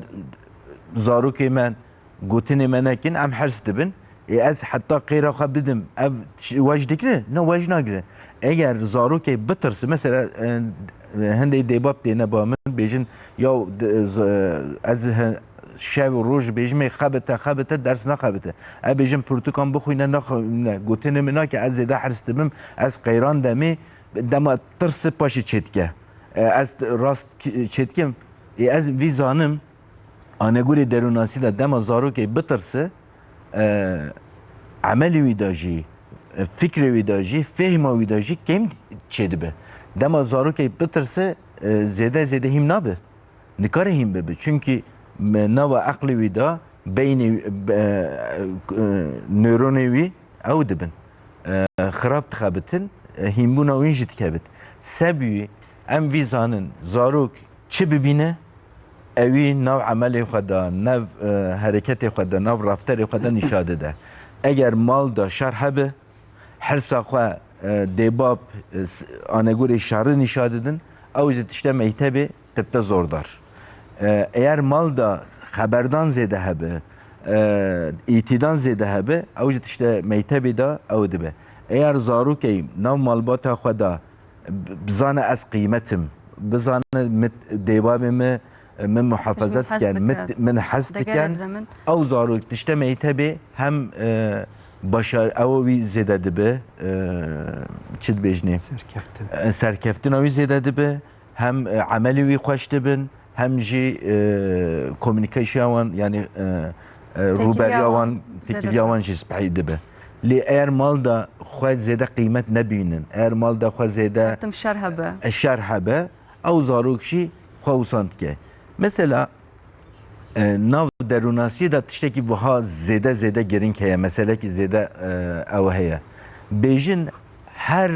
zarokê me gotinê me nekin em hers dibin. Ez heta qêra xwe bidim ev wej dikire? Ne wej nagire. Eğer zarokê bitirse mesela hindê debab têne ba min bêjin ya ez şev û roj bêjimê xebite ders naxebite. Ev bêjin pirtûkan bixwîne ne gotinê min nake ez zêde hirs dibim ez qeyran demê dema tirse paşê çêdike. Ez rast çêdikim ez vî zanim anegorê derûnasî de dema zarokê bitirse emelê wî da jî fikrê wî da jî fehma wî da jî kêm çêdibe. Dema zarokê bitirse zêde hîm nabe. Nikare hîm bibe. Çünkü nava eqlê wî da beynê nöronê wî ew dibin. Xirab dixebitin, hîmbûna wî jî dikebit. Sebî em vî zanin zarok çi bibîne evî nav emelê xwe da, nav hereketê xwe da, nav rafterê xwe da nîşa dide. Eğer mal da şer hebe, hersa xwe debab anegorê şerî nîşa didin, ew jî tişte mektebê tibte zordar. Eğer mal da xeberdan zêde hebe, îtîdan zêde hebe, ew jî tişte mektebê da ew dibe. Eğer zarokê nav malbata xwe da bizane ez qîmetim, bizane debabê me min muhafazet diken, min hez diken, ew zarok tişte mektebê hem başar ew wî zêde dibe çi dibêjîne serkeftina wî zêde dibe hem emelê wî xweş dibin hem jî komûnîkasyona wan yani روبریا وان زیاده تکیلیا وان جی سپحی دبه لی ایر مال دا خواهد زیده قیمت نبینن ایر مال دا خواهد زیده تم شرح به الشرح به او زاروکشی خواهوساند که مثلا ناو دروناسی دا تشتکی وها زیده گرین که مثلا که زیده او هیا بیجن هر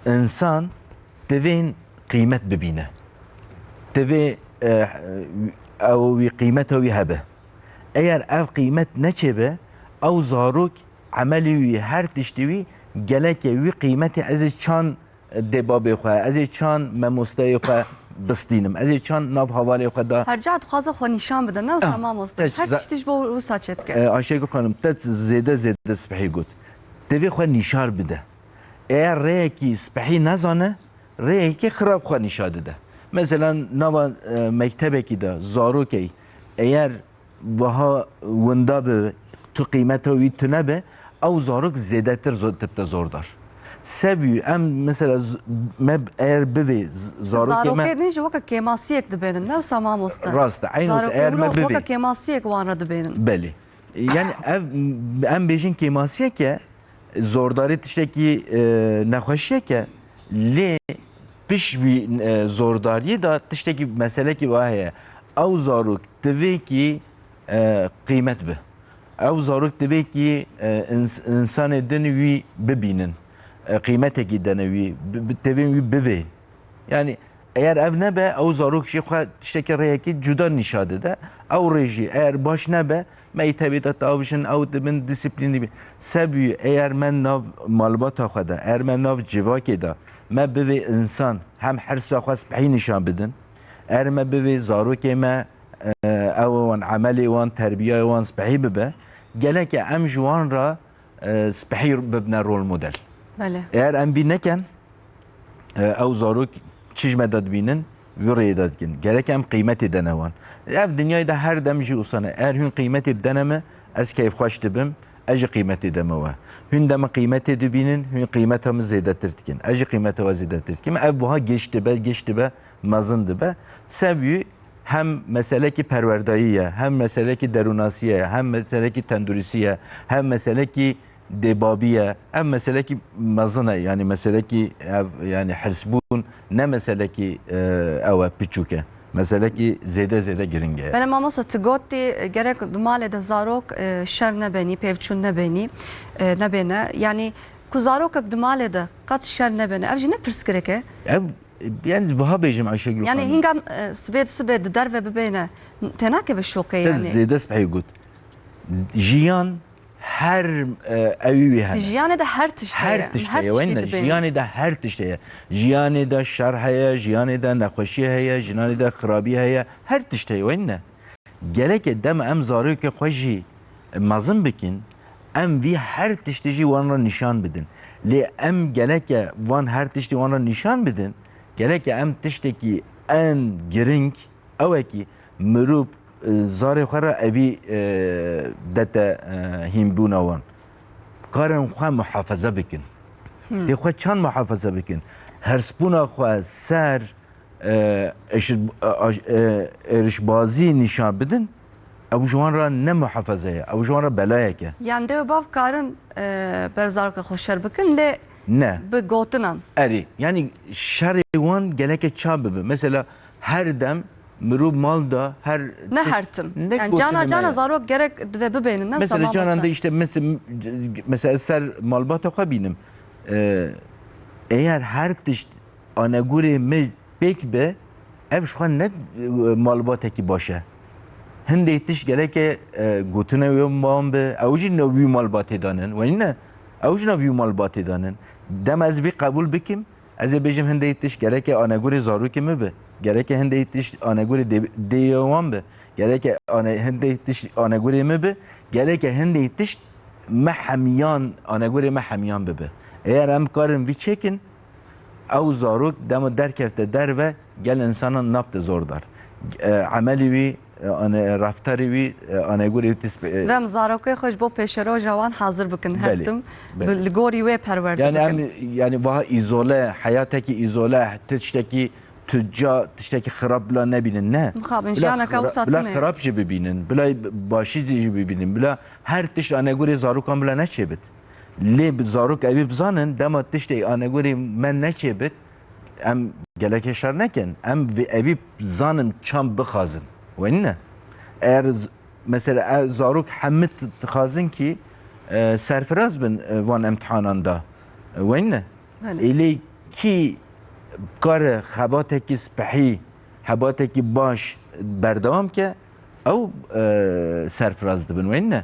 انسان دوین قیمت ببینه دوی او قیمت وی هبه اگر او قیمت نچه به او زاروک عملی وی هر تشتوی گلک وی قیمت از چان دباب خواه از چان ممسته خواه بستینم از چان ناف حوالی خواه دا هر جا خوازه خو نشان بده نه تمام است هر تشتیش با رو ساچت کرد آشکر خانم تت زیده سپحی گود دوی خواه نشار بده اگر ره کی سپحی نزانه ره کی خراب خواه نشاده ده مثلا نوا مکتبه کی دا زارو کی اگر وها وندا به تو قیمت وی تو نبه او زاروک زیده تر تبتا زوردار سبی ام مثلا مب ایر بوی زاروک زاروک ما نیج وقت کماسیک دبینن نه تمام است راست عین ایر ما بوی وقت کماسیک وان را دبینن بله yani ام بیشین کماسیه که زورداری تشتکی نخوشیه که لی پیش بی زورداری دا تشتکی مسئله کی واهیه او زاروک دوی کی قیمت به او زاروک دوی کی انسان دنوی ببینن قیمت کی دنوی دوی ببین yani eğer ev nebe او زاروک شی خو تشتکی ریه کی جدا نشاده ده او ریجی eğer baş nebe مکتبی تا تاوشن او دبن دیسیپلینی بی سبی eğer من ناو مالباتا خدا eğer من ناو جواکی دا ما بوی انسان هم حرسا خواست بحی نشان بدن eğer ما بوی زاروکی ما او وان عملی وان تربیه وان سبحی ببه گله که ام جوان را سبحی ببنه رول مدل بله eğer ام بی نکن او زاروک چیج مدد بینن وری داد کن گله که ام قیمتی دنوان ev dünyada her demci usana eğer hün kıymeti deneme ez keyif hoş dibim eci kıymeti demeva hün deme kıymeti dibinin hün kıymetimiz zedetir dikin eci kıymeti ve zedetir dikin ev buha geçti be mazındı be sevgi hem mesele ki perverdaiye hem mesele ki derunasiye hem mesele ki tendurisiye hem mesele ki debabiye hem mesele ki mazına yani mesele ki yani hırsbun ne mesele ki eve piçuke mesela ki zede giringe. Benim mamasa tıgotti gerek male de zarok şer ne beni pevçun ne beni ne beni yani ku zarok ak male de kat şer ne beni evci ne pırskireke? Yani vaha bejim Ayşegül. Yani hingan sbed der ve bebene tenake ve şoke yani. Zede spey gut. Jiyan her evi hene. Jiyane de her tişteye. Her tişteye. Jiyane de her tişteye. Jiyane de şer heye, jiyane de nekhoşi heye, jiyane de khrabi heye. Her tişteye venne. Gelek dem em zarı ki khoşi mazın bikin. Em vi her tişteji vanra nişan bidin. Li em gelek van her tişte vanra nişan bidin. Gelek em tişteki en giring evki mürüp زاری خورا اوی دتا هیمبونا وان کارن خو محافظه بکن دی خو چند محافظه بکن هرسپونا خو سر ارشبازی نشان بدن او جوان را نه محافظه او جوان را بلایه که yani de bav karın berzarka hoşer bakın le ne be gotunan eri yani şervan geleke çabı mesela her dem مرو مال دا هر ne hertim yani cana zarok gerek ve bebeğinin ne mesela cananda işte mesela ser malbata xabinim eğer her tiş ana gure me pek be ev şu an ne malbata ki başa hinde tiş gerek gutuna yom be avcı ne vi malbata danen ve ne avcı ne vi malbata danen dem az bir kabul bikim az bejim hinde tiş gerek ana gure zarok mi be gerek hinde itiş anaguri deyawan be gerek hinde itiş anaguri mi be gerek hinde itiş mahamiyan anaguri mahamiyan be eğer em karın vi çekin او zaruk demo derkefte der ve gel insanın napte zordar ameli vi raftari vi anaguri tis ve zaroke hoş bu peşero jawan hazır bakın hertim ligori ve perverdi yani vaha izole hayattaki izole tişteki tüccar tişteki xirab bila nebinin ne? Mixabin jiyana ka wisa Bila tune. xirab jî bibînin, bila başî jî bibînin, bila her tişt anegorê zarokan bila neçêbit. Lê zarok evî bizanin dema tiştê anegorê me neçêbit em gelekê şer nekin. Em evî zanin çam bixazin. Wenîne? Eğer mesela zarok hemit dixazin ki serfiraz bin van imtihanan da. Wenîne? Elê ki kare xebatekî spehî, hebatekî baş berdewam ke ew serfiraz dibin. Wenîne?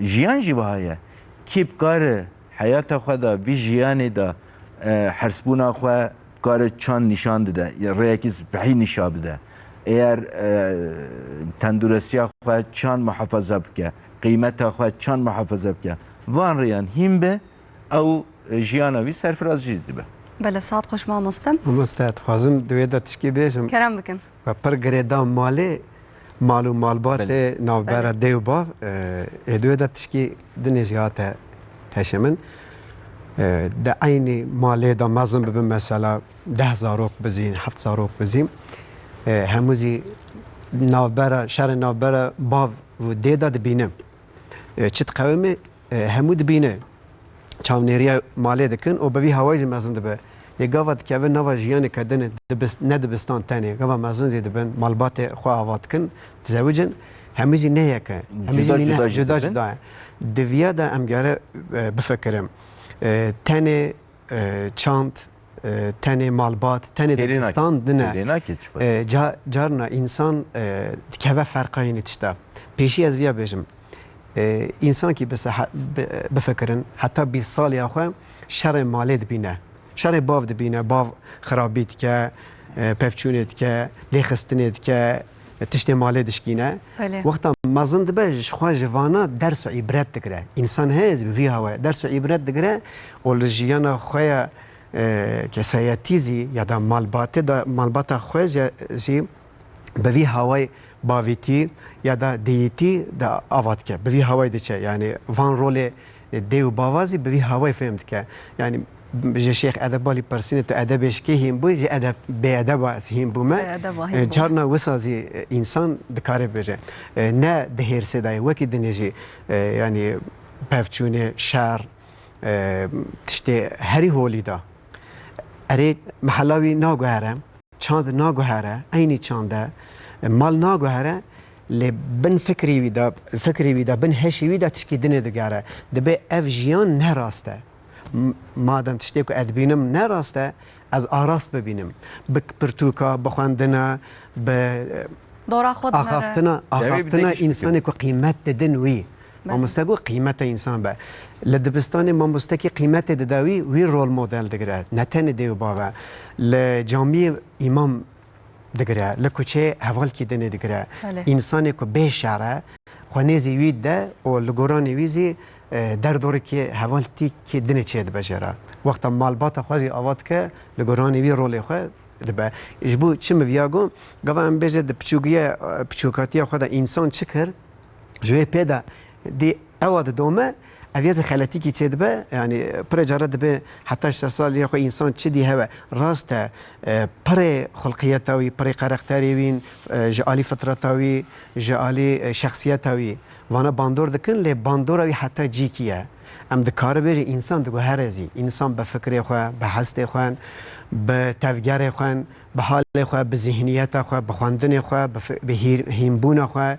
Jiyan jî wiha ye. Kî bikare heyata xwe da vî jiyanê da hersbûna xwe bikare çand nîşan dide, ya rêyekî spehî nîşan bide. Eğer tendurestiya xwe çand muhafaza bike, qîmeta xwe çand muhafaza bike, van rêyan hîn be ew jiyana wî serfiraz jî dibe. بله ساعت خوش ما مستم مستعد خوازم دوی دا تشکی بیشم کرم بکن و پر گریدا مالی مال و مالبات نوبره دیو باف دوی دا تشکی دنیزیات تشمن ده عینی مالی دا مزن ببین مثلا 10 زاروک بزین 7 زاروک بزیم هموزی نوبره شهر نوبره باف و دیدا دبینم چت قومی همو دبینه چاونێریە مالێ دکن و بەوی هەوای مەزن دەبێ لێگاوات کەوە ناوە ژیانی کەدن نەدەبستان تەنێ گەوا مەزنزی دەبن مالباتێ خوا هاواتکن تزەوجن هەمیزی نەیەکە جدا جدایە دڤیادا ئەم گەرە بفکرم تەنێ چاند تەنێ مالبات تەنێ دەبستان دنە جارنا ئینسان کەوە فەرقایینی تشتا پێشی ئەز via بێژم انسان کی بفکرن حتی 20 سال یا خو شر مالی دبینه شر باو دبینه باو خرابیت که پفچونیت که لیخستنیت که تشت مالی دشکینه وقتا مزن دبه خو جوانا درس و عبرت دگره انسان هز وی هوا درس و عبرت دگره ول جیانا خو که سیاتیزی یا دا مالبات خو جی به وی هوای باویتی یا da دیتی da avat ke. Bevi havayı da çe. Yani van role dev bavazi bevi havayı fehmt ke. Yani je şeyh edebali persine to edebeş ke him bu je edeb be edeba him bu me. Carna wesazi insan dikare beje. Ne deherse dayı vaki deneji yani pevçune şer işte heri holi da. Ere mahallavi naguhere çand naguhere aynı çanda مال ناگوهره لبن فکری ویدا بن هشی ویدا تشکی دنه دگاره دبی اف جیان نراسته مادم تشتی که ادبینم نراسته از آراست ببینم بک پرتوکا بخواندنه ب دورا خود آخافتنا انسانی که قیمت ددن وی ما مستگو قیمت انسان به لدبستان ما مستکی قیمت دداوی وی رول مدل دگره نتن دیو باوه لجامی امام دگره لکوچه حوال کی دنه دگره انسانی که به شعره خونیزی وید ده و لگورانی ویزی در دوره که حوال تی کی دنه چه بجره وقتا مالبات خوازی آواد که لگورانی وی رولی خو دبه اجبو چه مویاگو گاوا ام بجه د پچوکاتی خود انسان چکر جوی پیدا دی اواد دومه اویز خلاتی کی چه دبه یعنی پر جرا دبه حتی 6 سال یا خو انسان چه دی هوا راست پر خلقیتاوی پر کاراکتریوین جالی فطرتاوی جالی شخصیتاوی وانا باندور دکن ل باندوروی حتی جی کیه ام د کار به انسان دغه هرزی انسان به فکر خو به حست خو به تفکر خو به حال خو به ذهنیت خو به خواندن خو به هیمبون خو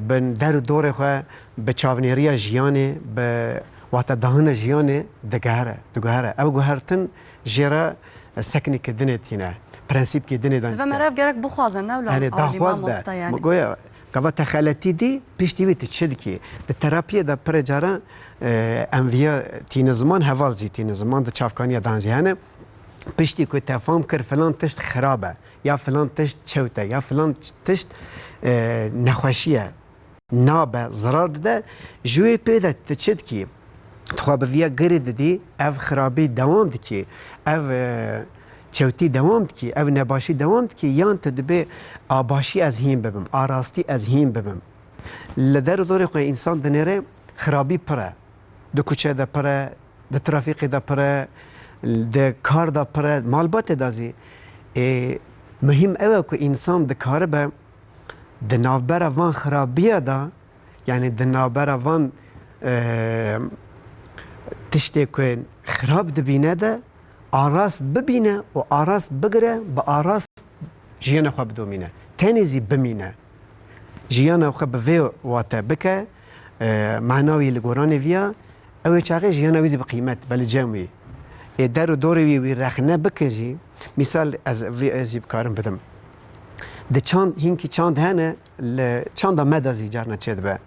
بن در دور خو به چاونیری جیانه به وقت دهان جیانه دگهره او گهرتن جرا سکنی که دنیتینه پرنسیب که دنی دان و مرف گرک بخوازن نه یعنی دخواز به گویا که تخلتی دی پیشتیوی تشد کی د تراپی د پرجارا انویا تین زمان حوال زی تین زمان د چافکانی دانزیانه پشتی که تفهم کر فلان تشت خرابه یا فلان تشت چوته یا فلان تشت نخوشیه نابه ضرر ده جوی پیدا تشد کی تخواب ویا گرید دی اف خرابی دوام دی کی اف چوتی دوام کی اف نباشی دوام کی یان تدبی آباشی از هیم ببم آراستی از هیم ببم لدر دور خو انسان دنیره خرابی پره د کوچه ده پره د ترافیق ده پره د کار ده پره مالبات دازی مهم اوه که انسان دکاره به دنابره وان خرابیه دا یعنی دنابره وان تشتی که خراب دبینه ده آراست ببینه و آراست بگره با آراست جیانه خواه بدومینه تنیزی بمینه جیانه خواه بوی واته بکه معناوی لگورانی ویا اوه چاقه جیانه ویزی بقیمت بلی جمعی در و دوری وی رخنه بکجی مثال از بکارم بدم ده چاند هینکی چاند هنه چاند مدازی جارنا چید به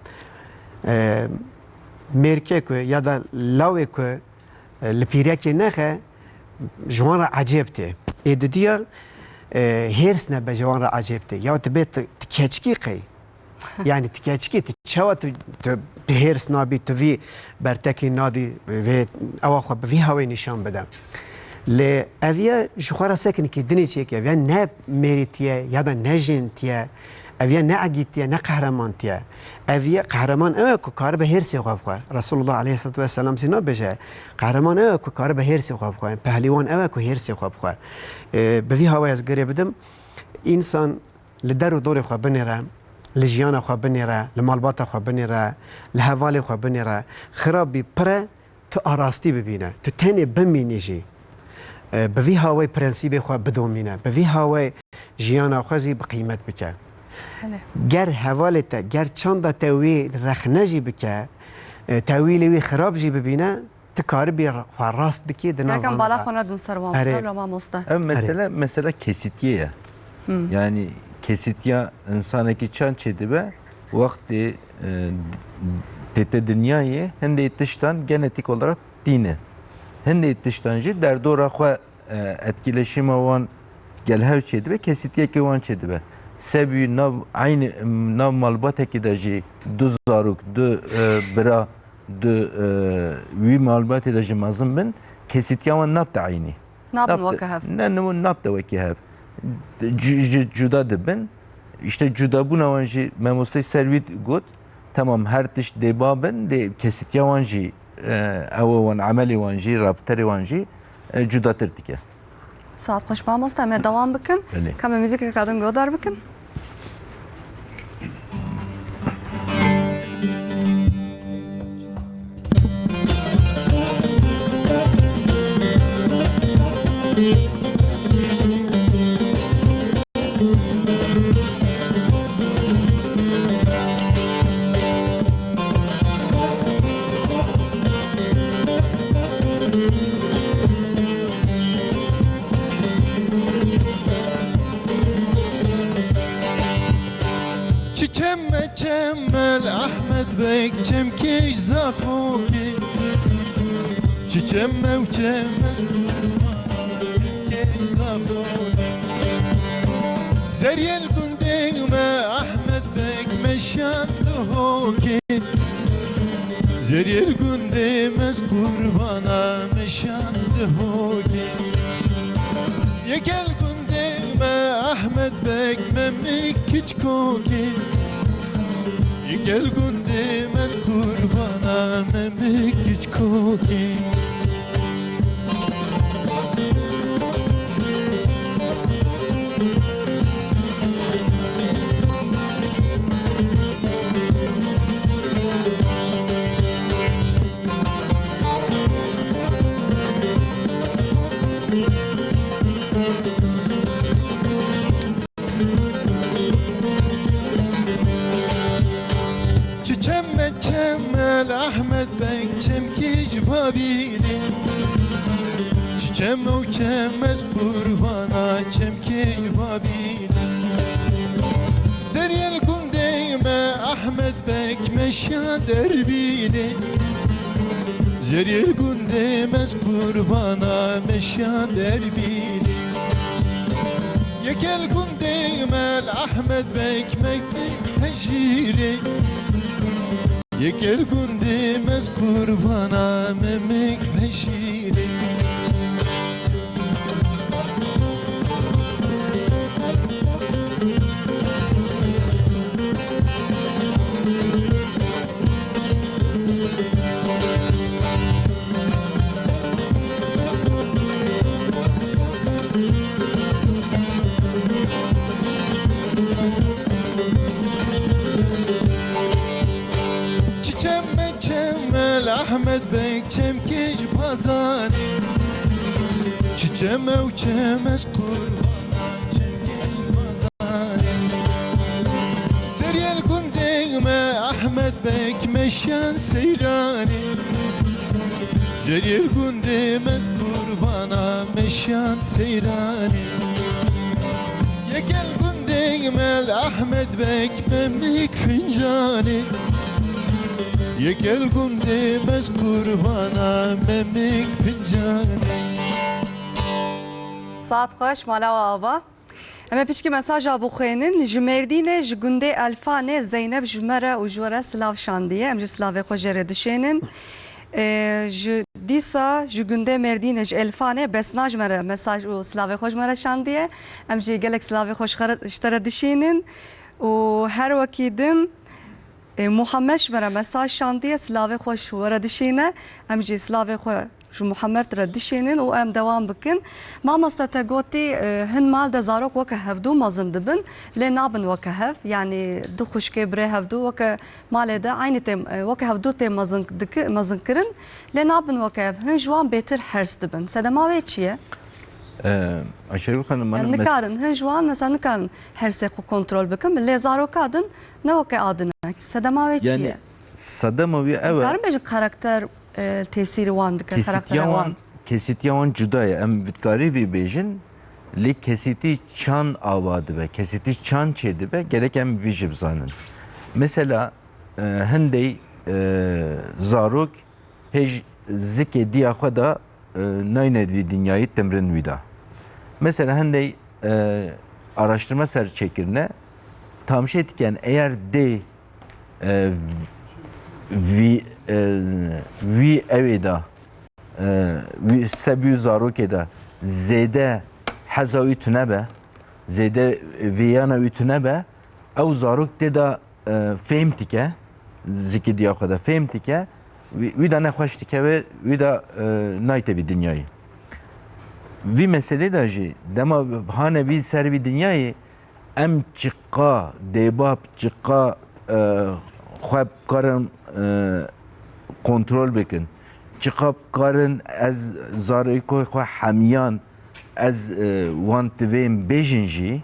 مرکه که یا دا لاوه که لپیره که نخه جوان را عجیب ته ایدو دیار هرس نه به جوان را عجیب ته یا تبیت تکیچکی قی یعنی تکیچکی تچوا تو به هرس نابی تو وی برتکی نادی و اواخو به وی هوای نشان بدم ل اویا جوخرا سکنی که دنی چیه که اویا نه میریتیه یا دا نه جنتیه اویا نه عگیتیه نه قهرمانتیه اویا قهرمان اوه که کار به هرسی خواب خواه رسول الله علیه الصلاة والسلام سینا بشه قهرمان اوه که کار به هرسی خواب خواه پهلیوان اوه که هرسی خواب خواه به وی هوای از گره بدم انسان لدر و دور خواه بنیره لجیان خواه بنیره لمالبات خواه بنیره لحوال خواه بنیره خرابی پره تو آراستی ببینه تو تنی بمینی جی به وی هوای پرنسیب خواه بدومینه به وی هوای جیان خوازی بقیمت بکه گر حوالتا گر چند تاوی رخنجی بکه تاوی لوی خراب جی ببینه تکار بی راست بکی دنا یکم بالا خونه دون سروان رما مسته mesela kesitiye ya. Yani kesitiye insana ki çan çedibe vakti tete dünyayı hem de itiştan genetik olarak dine. Hem de itiştan jı derdora xwe etkileşim avan gelhev çedibe kesitiye ki van çedibe. Sebi nav aynı nav malbateki de jı du zaruk du bira du vi malbatı da jı mazın bin kesitiye van nabda aynı. نابن وكهف Ne nabda vekihev. Cuda dibin. İşte cuda bu navanji memuste servit gut. Tamam her tiş debabın de kesitiye vanji اون عملی وانجی رابطه وانجی جدا ترتیکه. ساعت خوش با مسته همه دوام بکن. کم موزیک کادن گودار بکن. احمد بك چمکش زخوکی چم و چم چمکش زخوکی زریل گندم احمد بك مشان دهوکی زریل گندم از قربانا مشان دهوکی یکل گندم احمد بك ممک کچکوکی Gel gündemez kurbana memek hiç koki Ahmet Bey çemkiş babili Çiçem o çemez kurbana çemkiş babili Zeryel kundeyme Ahmet Bey meşya derbili Zeryel kundemez kurbana meşya derbili Yekel kundeyme Ahmet Bey mektik heciri Yekel gündemez kurbana memek peşiri Ahmet Bey çemkiş pazani Çiçeme uçemez kurbana çemkiş pazani Seryel gundegme Ahmet Bey meşyan seyrani Seryel gundemez kurbana meşyan seyrani Yekel gundegmel Ahmet Bey memlik fincani Yekel gundemez kurbana memlik fincani ساعت خوش مالا و آوا اما پیچکی مساج آبو خینن جمردین جگنده الفانه زینب جمره و جوره سلاو شاندیه ام جو سلاو خوش ردشینن دیسا جگنده مردین ج الفانه بس ناجمره مساج و سلاو خوش مره شاندیه ام جی گلک سلاو خوش اشتردشینن و هر وکیدن محمد شمره مساج شاندیه سلاو خوش وردشینه ام جی سلاو خوش جو محمد ردشینن و ام دوام بکن ما مستتا گوتی هن مال ده زاروک وکه هفدو مزن دبن لی نابن وکه هف یعنی دو خوشکی بره هفدو وکه مال ده عینی تیم وکه هفدو تیم مزن کرن لی نابن وکه هف هن جوان بهتر حرس دبن سدماوی چیه؟ Ayşegül Hanım bana نکارن هن جوان مثلا نکارن حرسی خو کنترol بکن لی زاروک آدن نه وکه آدنه سدماوی چیه؟ yani Sadamovi evet کارن بیجن karakter tesiri wan dike karakteri wan kesiti wan cudaya em vitkari vi bejin li kesiti çan avadı ve kesiti çan çedi ve gerek em vijib zanın. Mesela hindey zarok hej zike diya xada naynedvi dünyayı temrin vida. Mesela hindey araştırma ser çekirne tamşe etken eğer de وی اوی دا وی سبیو زاروک دا زیده حزاوی تونه به زیده ویانوی تونه به او زاروک دا فهمتی که زکی دیا خدا فهمتی که وی دا نخوشتی که وی دا نایت وی دنیایی وی مسئله دا جی دما هانه وی سر وی دنیایی ام چقا دیباب چقا خواب کارم کنترل بکن چقاب کارن از زارای کوی خو حمیان از وان تویم بیجنجی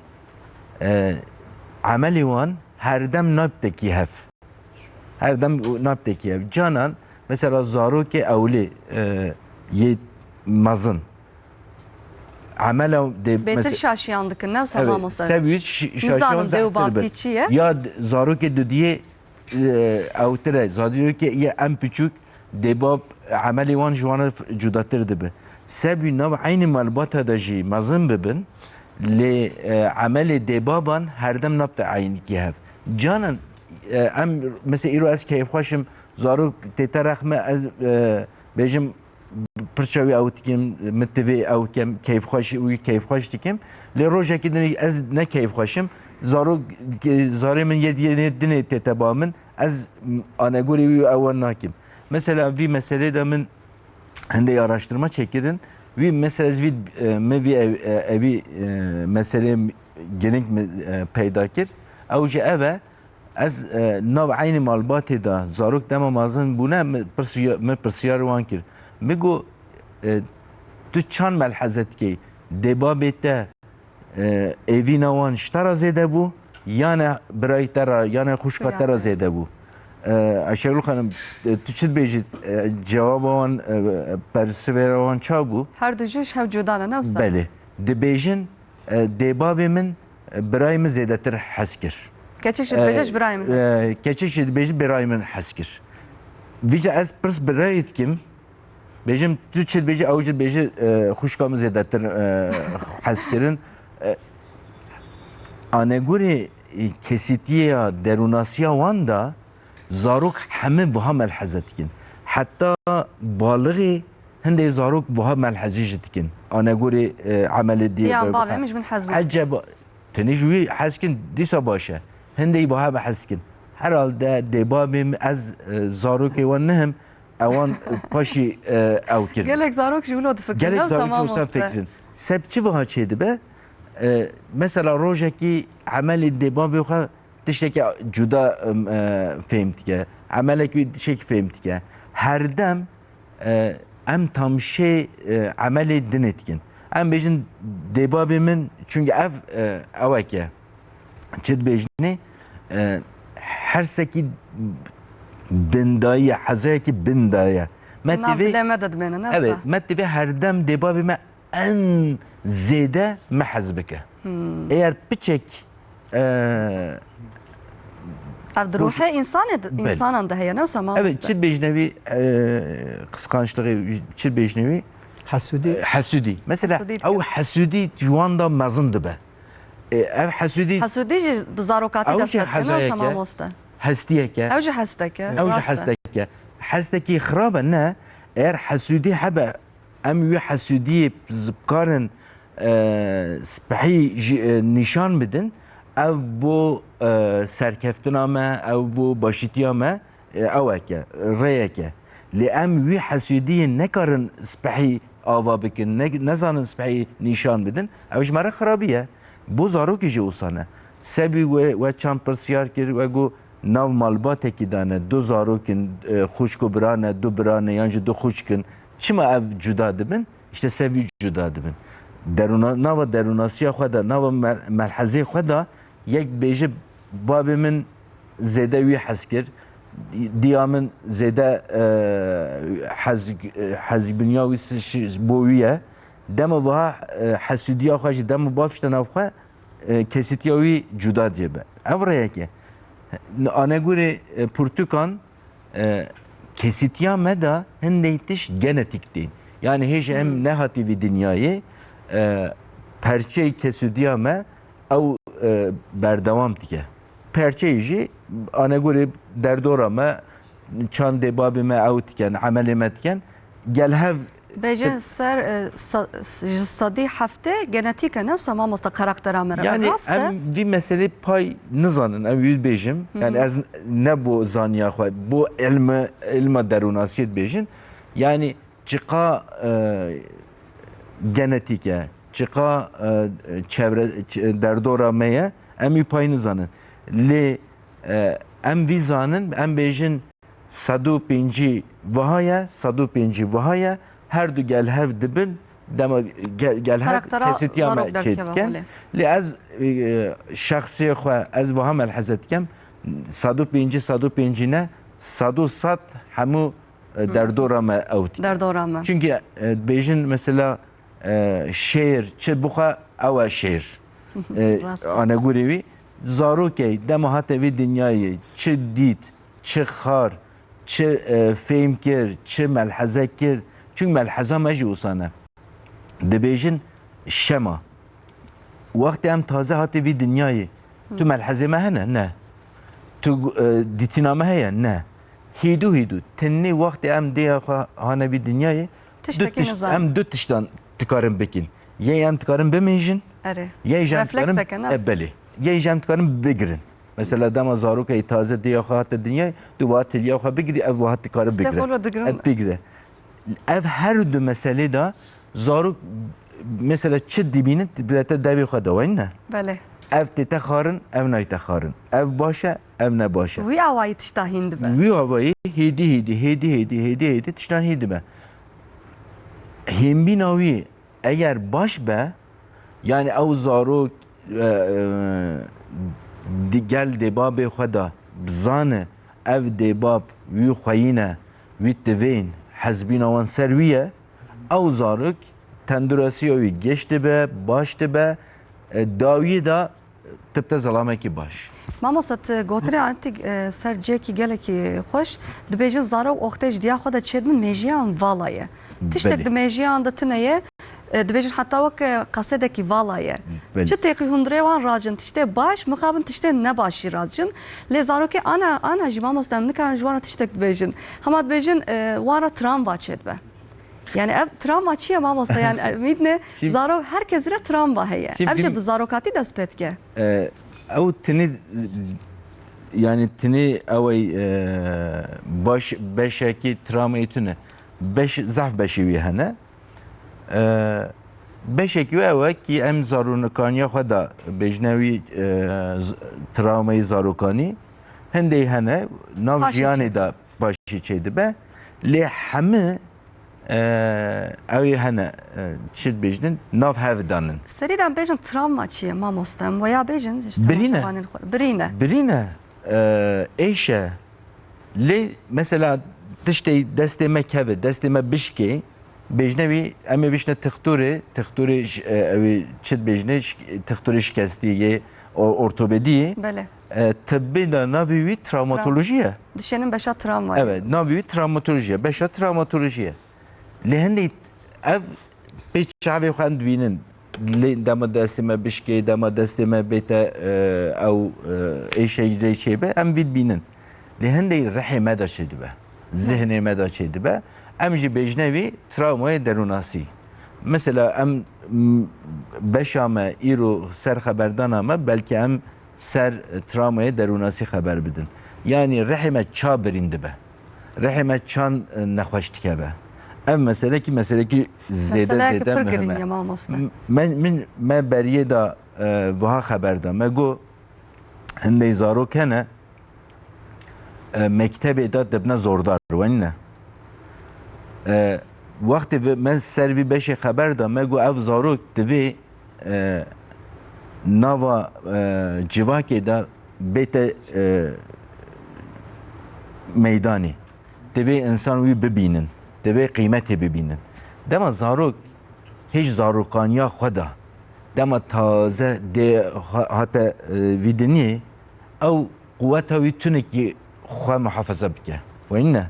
عملی وان هر دم نبتکی هف هر دم نبتکی هف جانان مثلا زارو که اولی یه مزن عمله بهتر شاشیان دکن نه سلام مستر سبیت شاشیان زهتر یا زارو که دودیه او تره زادیو که یه ام پیچوک دباب عملی وان جوانا جداتر دبه سبی نو عین مالبات دا جی مزن ببن لی عمل دبابان هر دم نبت عین کی هف جانن ام مثل ایرو از کیف خوشم زارو تترخ ما از بجم پرچاوی او تکیم متوی او کم کیف خوش وی کیف خوش تکیم لی روزه که از نه keyif خوشم زارو من یه دنی تتبامن از آنگوری وی اول ناکیم mesela bir meselede min hende araştırma çekirin ve mesela vi mevi evi mesele gelink peydakir avcı eve az nav aynı malbatı da zaruk dema mazın buna persiyar wankir migo tu çan melhazet ki debabete evi nawan ştara zede bu yani biraytara yani xuşkatara zede bu Ayşegül Hanım, tüçüt bejit cevabı perseveravan çabu. Her ducuş hev cudana ne usta? Beli. De bejin debabı min birayım zedetir haskir. Keçik şid bejit birayım haskir. Keçik şid bejit birayım haskir. Vice az pers birayit kim? Bejim tüçüt bejit avcı bejit xuşkamı zedetir haskirin. Aneguri kesitiye derunasiya vanda زاروک همه با هم ملحظه کن حتی بالغی هنده زاروک با هم ملحظه کن آن گوری عمل دی یا بابا مش من حزم عجب تنجوی حس کن دیسا باشه هنده با هم حس کن هر حال ده دبابم از زاروک و نهم اوان پاشی او کرد گلک زاروک جولو فکر گلک زاروک فکرن سبچی وها چیده به مثلا روزه کی عمل دباب تشتكي جدا فهمت که عملك شيء فهمت که her dem em tam şey ameli din etkin. Em bejin debabı min çünkü ev evake çit bejni her seki bindaya hazaki bindaya. Nav bileme de dibene ne Evet, mettivi her dem debabı me en zede mehazbike. Eğer piçek Ev ruhe insan da heye ne olsa mamosta. evet çit bejnevi kıskançlığı çit bejnevi حسودی hasudi. Mesela Hasudi o hasudi juanda mazındı be. Ev hasudi Hasudi ji zarokati Ew jî dest ne olsa hezayeke. mamosta. hastiyeke. Ev ji hesteke. Ew jî hasteke. Hasteki xirabe ne? Eğer hasudi hebe em wî hasudiyê zibkarin spehî nişan bidin ev bu serkeftina me ev bu başîtiya me eweke rêyeke. Lê em wî hasudiyê nekarin spehî ava bikin nezanin spehî nîşan bidin ew ji me re xirabî ye. Bu zarokê jî wisa ne. Sebî we çand pirsiyar kir we got nav malbatekî dane du zarokin xuşk û birane du birane yan jî du xuşkin çima ev cuda dibin işte sevî cuda dibin. Nava derunasiya xwe de nava melhezê xwe de yek bêje babê min zêde wî hez kir diya min zêde hezbiniya wî bo wî ye dema wiha hesûdiya xwe jî dema bav işte nav xwe kesîtiya wî cuda diye be. Ev rêyeke. Aneguri Portukan kesitiya me da hindeytiş genetik değil. Yani hiç hem nehativi dünyayı perçeyi kesidiya me ev berdevam dike. Perçeyi ji aneguri derdora me çande babi me ev diken ameli me diken gel hev Bejin ser sadi hafte genetike ne olsa mamosta karaktera mera. yani em bir mesele pay nizanın em yüz bejim yani az ne bu zaniya xwe bu ilma derunasiyet bejin yani çıka genetike çıka çevre derdora meye em bir pay nizanın le em vizanın em bejin sadu pinci vahaya sadu pinci vahaya her du gel hev dibin dema gel hev kesitiya me çetken li az şahsiye xwe az vaham el hazetkem sadu pinci ne sadu sat hemu derdora me evt derdora me. çünkü bejin mesela şehir çi buxa ewa şehir ana gurevi zarokey dema hatevi dünyayı çi dit çi xar çi fêm kir çi melheze kir çünkü melheza mecî usane dibêjin şema wextê em taze hatî vî dinyayê tu melhezê me hene ne tu dîtina me heye ne hîdû tenê wextê em dêya xwe hane vî dinyayê em du tiştan dikarin bikin yê em dikarin bimêjin yê jî em dikarin belê yê jî em dikarin bigirin. Mesela dema zarokê taze dêya xwe hate dinyayê tu wiha tiliya xwe bigirî ev wiha dikarin bigire. Ev her du mesele da zarok mesela çi dibinin bilete devi xwe dawayn ne? Bele. Ev tete xarin, ev nayte xarin. Ev başa, ev ne başa. Wî awayî tişta hîn dibe. Wî awayî hêdî tiştan hî dibe. Hêmbîna wî eğer baş be yani ew zarok gel dêbabê xwe da bizane ev dêbab wî xweyîne wî tivên hezbîna wan ser wî ye ew zarok tendurasiya wî geş dibe baş dibe dawiyê da tibte zelamekî baş. Mamosta tu gotirê antik ser cekî gelekî xweş dibêjin zarok oxtê ji diya xwe de çêdibin mêjiyan vala ye. Tiştek di mêjiyan de tune ye dibêjin heta wek qasedekî vala ye. Çi têqî hundirê wan racin tiştê baş mixabin tiştê ne başî racin. Lê zarokê ana jî mamosta em nikarin ji wan re tiştek dibêjin. Hema dibêjin wan re travma çêdibe. Yani ev travma çiye mamosta yani midne zarok herkes re travma heye. Ev jî bi zarokatî dest pê dike. Ew tinê yani tinê ew baş beşekî travmayê tune beş zaf beşî wî hene beşekî ew e ki em zarokaniya xwe da bêjine wî travmayê zarokanî hindê hene nav jiyanê da başî çêdibe لی همه اوی هنه چید بیجنن ناف هف دانن سریدان بیجن تravma چیه مامۆستام ویا بیجن برینه. برینه برینه ایشه لی مثلا تشتی دستی ما کهوه دستی ما بشکی بیجنوی امی بیشنه تختوری اوی چید بیجنه تختوری شکستیه ortopediye بله tıbbi de navivi travmatolojiye. dişenin beşa travma Evet, navivi travmatolojiye, beşa travmatolojiye. Lehende ev bir çavi xand vinin dema destime bişke dema destime bete ev eşeyre şeybe em vid binin. Lehende rahime da şeydibe. Zihnime da şeydibe. Em ji bejnevi travmaya derunasi. Mesela em beşame îro ser xeberdana me belki em ser travmaya derunasi xeber bidin. Yani rehime ça birinde be. Rehime çan nexweş dike be. Ev mesele ki zêde mesela ki zêde pir mühim girin e. ya mamosta Me beriye da wiha xeber da me got hindê zarok hene mektebê da dibne zordar wenîne. Wextê me ser vî beşê xeber da me got ev zarok divê nava civakê da bête meydanê. Divê insan wî bibînin. Divê qîmetê bibînin. Dema zarok hiç zarokaniya xwe da dema taze dê hate vî dinyê ew quweta wî tunekî xwe muhafaza bike. Wîne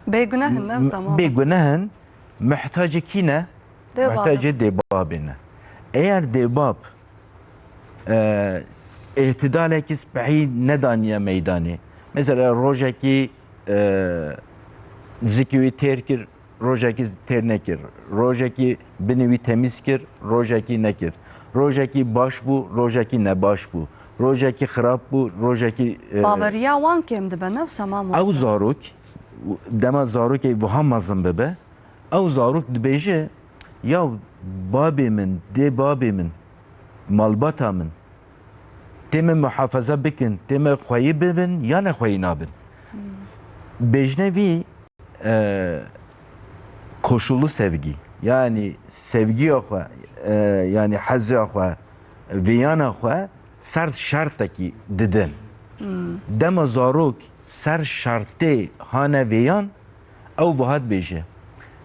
bêgunehin ne zaman bêgunehin muhtacê kî ne? Dêbabê. Muhtacê dêbabê ne. Eğer dêbab ihtidalekî spehî nedaniye meydanê. Mesela rojekî zikî wî têr kir, rojekî têr nekir. Rojekî binê wî temiz kir, rojekî nekir. Rojekî baş bû, rojekî nebaş bû. Rojekî xirab bû, rojekî baveriya wan kêm dibe newsa ew mamosta zarok dema zarokê wiha mezin bibe ew zarok dibêje ya babê min dê babê min malbata min tê min muhafaza bikin tê me xweyî bibin ya ne xweyî nabin bêjne vî koşullu sevgi yani sevgiya xwe yani hezya xwe viyana xwe ser şertekî didin dema zarok ser şartê hane vêyan ew bihat bêje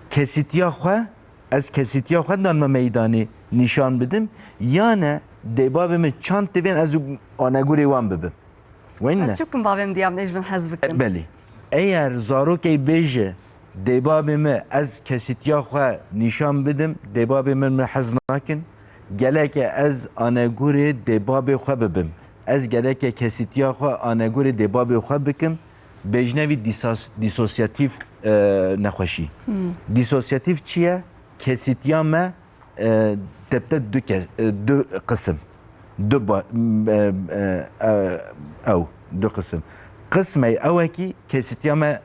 kesîtiya xwe ez kesîtiya xwe danme meydanê nîşan bidim yane dêbabê min çand divên ez anegurê wan bibim wîne ez çikim bavêm diyam nejbin hez bikim belê eğer zarokê bêje dêbabê me ez kesîtiya xwe nîşan bidim dêbabê min hez nakin geleke ez anegurê dêbabê xwe bibim ez geleke kesîtiya xwe anegurê dêbabê xwe bikim bêjnevî dîsosyatif nexweşî dîsosyatif çi ye kesîtiya me tepte du qism du qism qismê ewekî kesîtiya me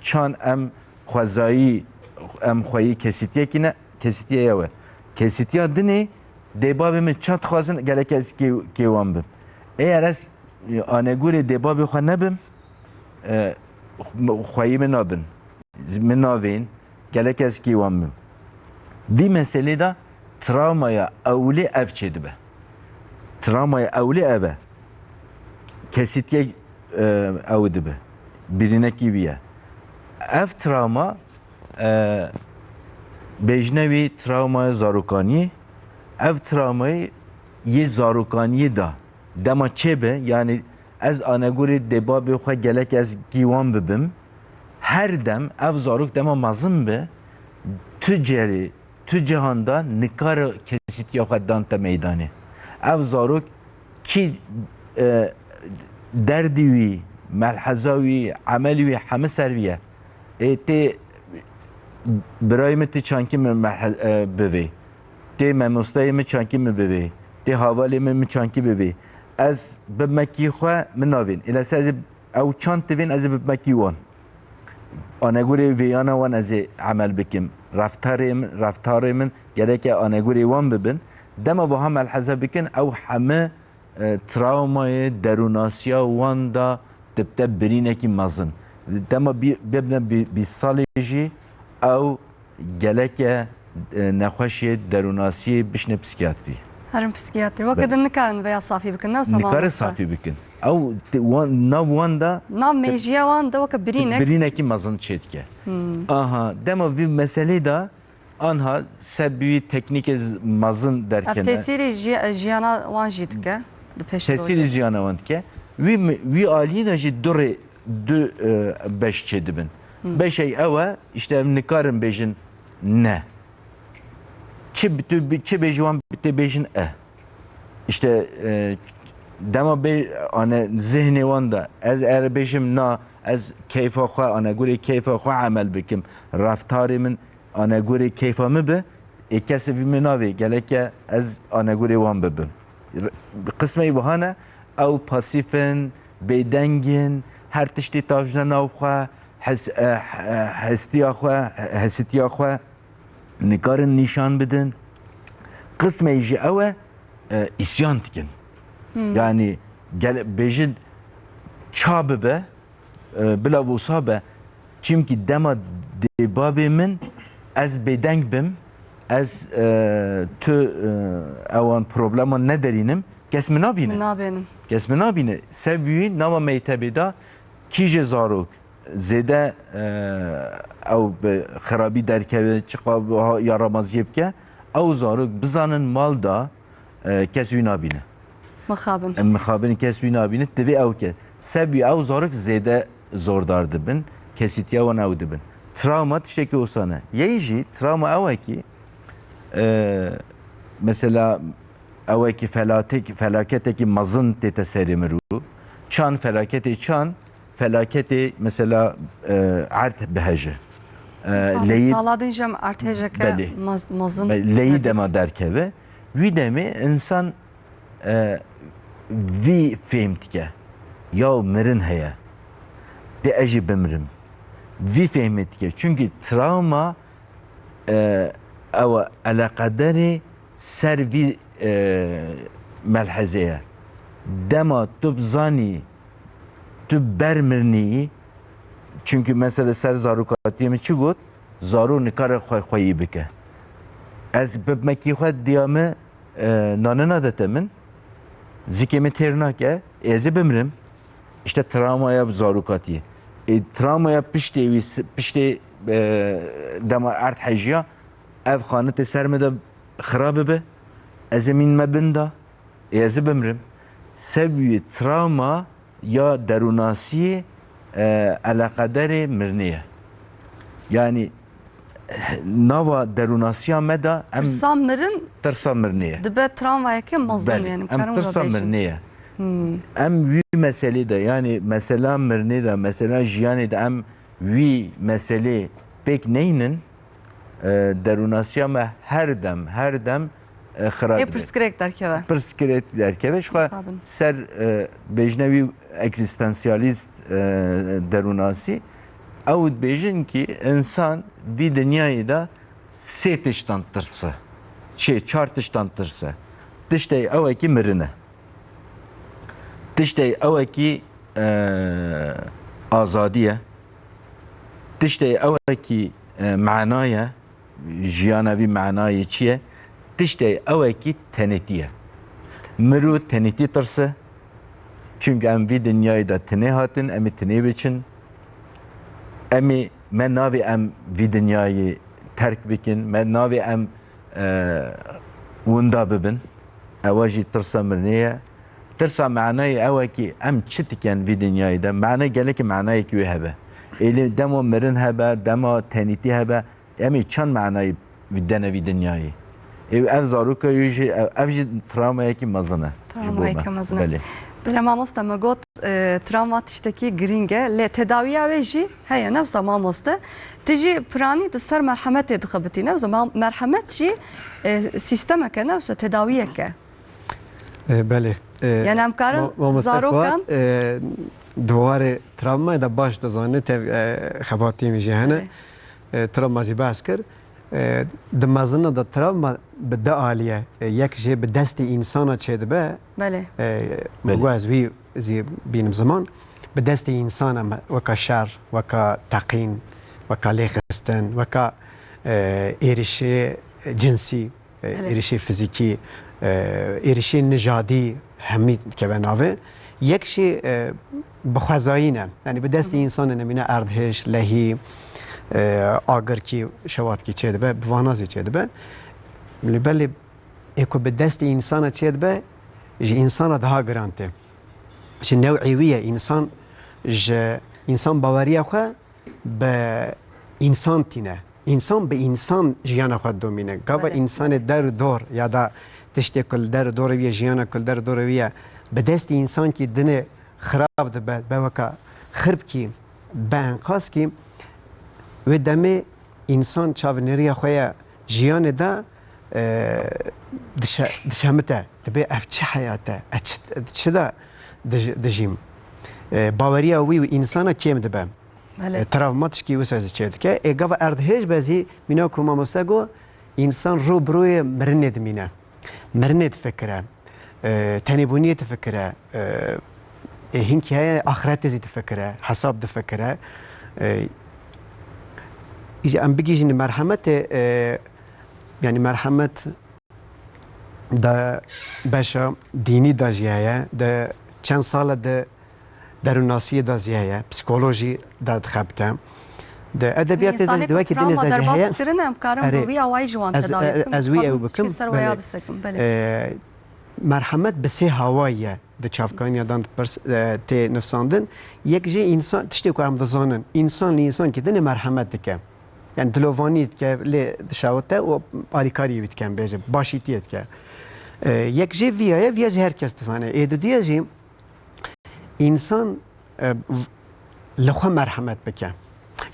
çan em xwezayî em xweyî kesîtiyekî ne kesîtiya ew e kesîtiya dinê dêbabê min çand dixwazin gelek ez kêwan bim eğer ez anegurê dêbabê xwe nebim xweyî min nabin min navên gelek ez kêwan bim vî meselê da travmaya ewlê ev çê dibe travmaya ewlê ev e kesîtiye ew dibe birînekî vî ye ev travma bêjne wî travmaya zarokaniyê ev travmayê yê zarokaniyê da dema çêbe yani ez anegurê dêbabê xwe gelek ez gîwan bibim her dem ev zarok dema mezin be tu cerê tu cihanda nikara kesîtiya xwe dan te meydanê ev zarok kî derdî wî melheza wî emelî wî hemû ser wî ye tê birayê min tê çankî min bivê tê memosteyê min çankî min bivê tê havalê min çankî bivê ez bimekî xwe min navên îlesa ez ew çand divên ez ê bimekî wan anegurê vêyana wan ez ê emel bikim reftarê min gereke anegurê wan bibin dema wiha melheze bikin ew hemû travmayê derûnasiya wan da dibte birînekî mezin دما ببنه بی سالی جی او گلکه نخوشی دروناسی بشنه پسیکیاتری هرم پسیکیاتری وقت نکارن ویا صافی بکن نه سما نکار صافی بکن او ناو وان دا نام میجیا وان دو که برینک برینه کی مزن چید که آها دما وی مسئله دا آنها سبی تکنیک مزن در اف کنه تاثیر جیانا وان جیت که دو پیش تاثیر جیانه وان که وی آلی دا جی دو beş çedibin. Beş ay eva işte nikarin bejin ne. Çi bejwan bitti bejin İşte dema be ana zihni wanda ez er bejim na ez keyfa xwe ana guri keyfa xwe amel bikim. Raftarı min ana guri keyfa mı be? Kesi vi minavi geleke ez ana guri wan bibim. Kısmı bu hana ew pasifin bedengin هر تشتی تاجنا نوخه هستیا خو نکارن نشان بدن قسم ایجی اوه isyan dikin. Yani bejin çabı be bila vusa be çünkü dema debabe min az bedeng bim az tu avan problema ne derinim kesme nabine. نابینم Kesme nabine sevgi nama meytebeda kije zarok zede ev be xarabi derkeve çıqab yaramaz yebke ev zarok bizanın malda kesvi nabine. مخابن Mixabin kesvi nabine tevi ev ke sebi ev zarok zede zordar dibin kesitiya wan ev dibin. Travma tişteki olsana. Yeji travma ev ki mesela evki felaketeki mazın tete serimiru çan felaketi mesela art behece leyi سالادین جم ارتجه که بله. مزن leyi dema derkeve vi demi insan vi fehmtike ya mirin heye de eji bimrim vi fehmetike çünkü travma ev alakadari servi ملحظه دما تو بزانی تو برمرنی çünkü mesela ser zarukatiyemi çi got zaru nikare khoyi bike ez bebmeki xwe diyame nanena detemin zikemi ternake ezi bimrim işte travmaya zarukatiye travmaya pişte dema art hajiya ev xanete sermede xarabe be ezemin mebinda ezi bimrim seviye travma ya derunasi alakadari mirniye yani nava derunasiya meda em ترسام مرن tırsa mirniye دبه تراموای که مزن yani em tırsa mirniye em vi mesele de yani mesela mirni de mesela jiyani de em vi mesele pek neynin derunasiya me her dem خراب پرسکرک در که پرسکرت در که شخوا سر بجنوی اگزیستانسیالیست دروناسی اود بیجن که انسان وی دنیای دا سه تشتان ترسه چهار تشتان ترسه تشتی اوه کی مرنه تشتی اوه کی آزادیه تشتی اوه کی معنایه جیانوی معنای چیه تشتی اوه کی تنیتیه مرو تنیتی ترسه çünkü em vi dünyayı da tine hatin emi tine biçin emi men navi em vi dünyayı terk bikin men navi em unda bibin evaji tırsa mirniye tırsa manayı eva ki em çitiken vi dünyayı da mana gele ki manayı ki hebe eli demo mirin hebe demo teniti hebe emi çan manayı videne vi dünyayı ev zaruka yüce evji travmaya ki mazına تراموای که مزنه بله ماموستا مگوت تراما تشتکی گرینگه لی تداویه ویجی هیا نفسا ماموستا تجی پرانی دستر مرحمت دخبتی نفسا مرحمت جی سیستمه که نفسا تداویه که بله یعنی همکارن زاروکم دوار تراما دا باش دزانه خباتی میشه هنه تراما زی بحث کرد دمازنه دا تراما بده عالیه یک جه به دست انسان چه به بله بگو از وی زی بینم زمان بدست انسان وکا شر وکا تقین وکا لیخستن وکا ایرشی جنسی ایرشی فیزیکی ایرشی نژادی همین که به ناوه یک شی بخوازایینه یعنی به دست انسان نمینه اردهش لهی آگر کی شوات کی چه دبه بوانازی چه دبه بلی اکو به دست انسان چه دبه جی انسان ده گرانته جی نوعیه انسان جی انسان باوریه خو به انسان تینه انسان به انسان جیان خود دومینه گاوا انسان در دور یا دا تشتی کل در دور ویه جیان کل در دور ویه به دست انسان کی دنه خراب دبه به وکا خرب کی به انقاس کی و دمه انسان چاونری خویا جیان دا دشمته دبه اف چه حیاته چه دا دجیم باوری وی و انسان کیم دبه تراوماتش کی وساز چه که اگه اردهش بازی مینا کوما مستگو انسان رو بروی مرند مینه مرند فکره تنبونیت فکره هنکی های آخرت زی تفکره حساب تفکره ایجا ام بگیجین مرحمت یعنی مرحمت دا باشا دینی دا جیایه دا چند سال دا دروناسی دا زیایه پسیکولوژی دا دخبته دا ادبیات دا دوکی دنیز دا جیایه از وی او بکم مرحمت بسه هواییه د چافکانی دان پرس ته نفساندن یک جی انسان تشتی کو هم دزانن انسان انسان که دنه مرحمت دکه یعنی دلوانیت که ل دشاوته و آریکاری بیت کم بیجه باشیتیت که یک جی ویا هر کس تسانه ایدو دیه جی انسان لخوا مرحمت بکه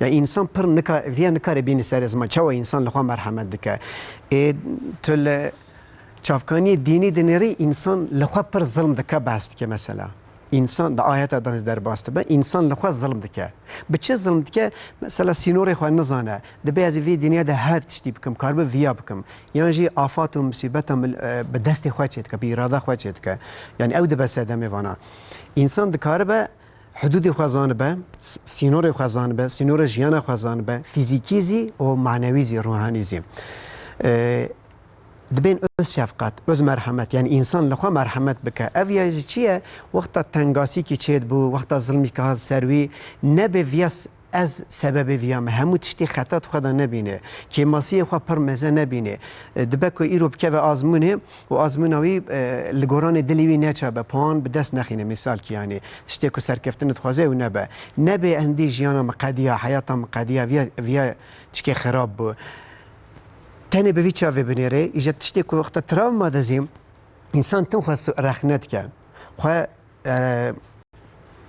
يعني انسان پر نکار ویا نکار بین سر از ما چه انسان لخوا مرحمت دکه تل چافکانی دینی دنیری انسان لخوا پر ظلم دکه باست که مثلا انسان د آیت دانش در باست به انسان لخوا ظلم دکه به چه ظلم دکه مثلا سینور خو نزانه د به از وی دنیا ده هر چتی بکم کار به ویا بکم یعنی جی آفات و مصیبت به دست خو چت که به اراده خو چت که یعنی او د بس ادم وانا انسان د کار به حدود خوازان به سینور خوازان به سینور جیان خوازان به فیزیکی زی و معنوی زی روحانی زی دبین öz شفقت öz مرحمت یعنی انسان لخوا مرحمت بکه اویا چیه وقتا تنگاسی کی چید بو وقتا ظلمی که سروی نبه ویاس از سبب ویام همو تشتی خطات خدا نبینه که ماسی خوا پر مزه نبینه دبکو ایرو بکه و آزمونه و آزمونوی لگوران دلیوی نچه به پان به دست نخینه مثال که یعنی تشتی که سرکفتن تخوازه و نبه اندی جیانا مقدیه حیاتا مقدیه ویا چکه خراب بو تاني بفيتشا في بنيري إجا تشتكي وقت تراوما دزيم إنسان تنخواست رخنت كان خوا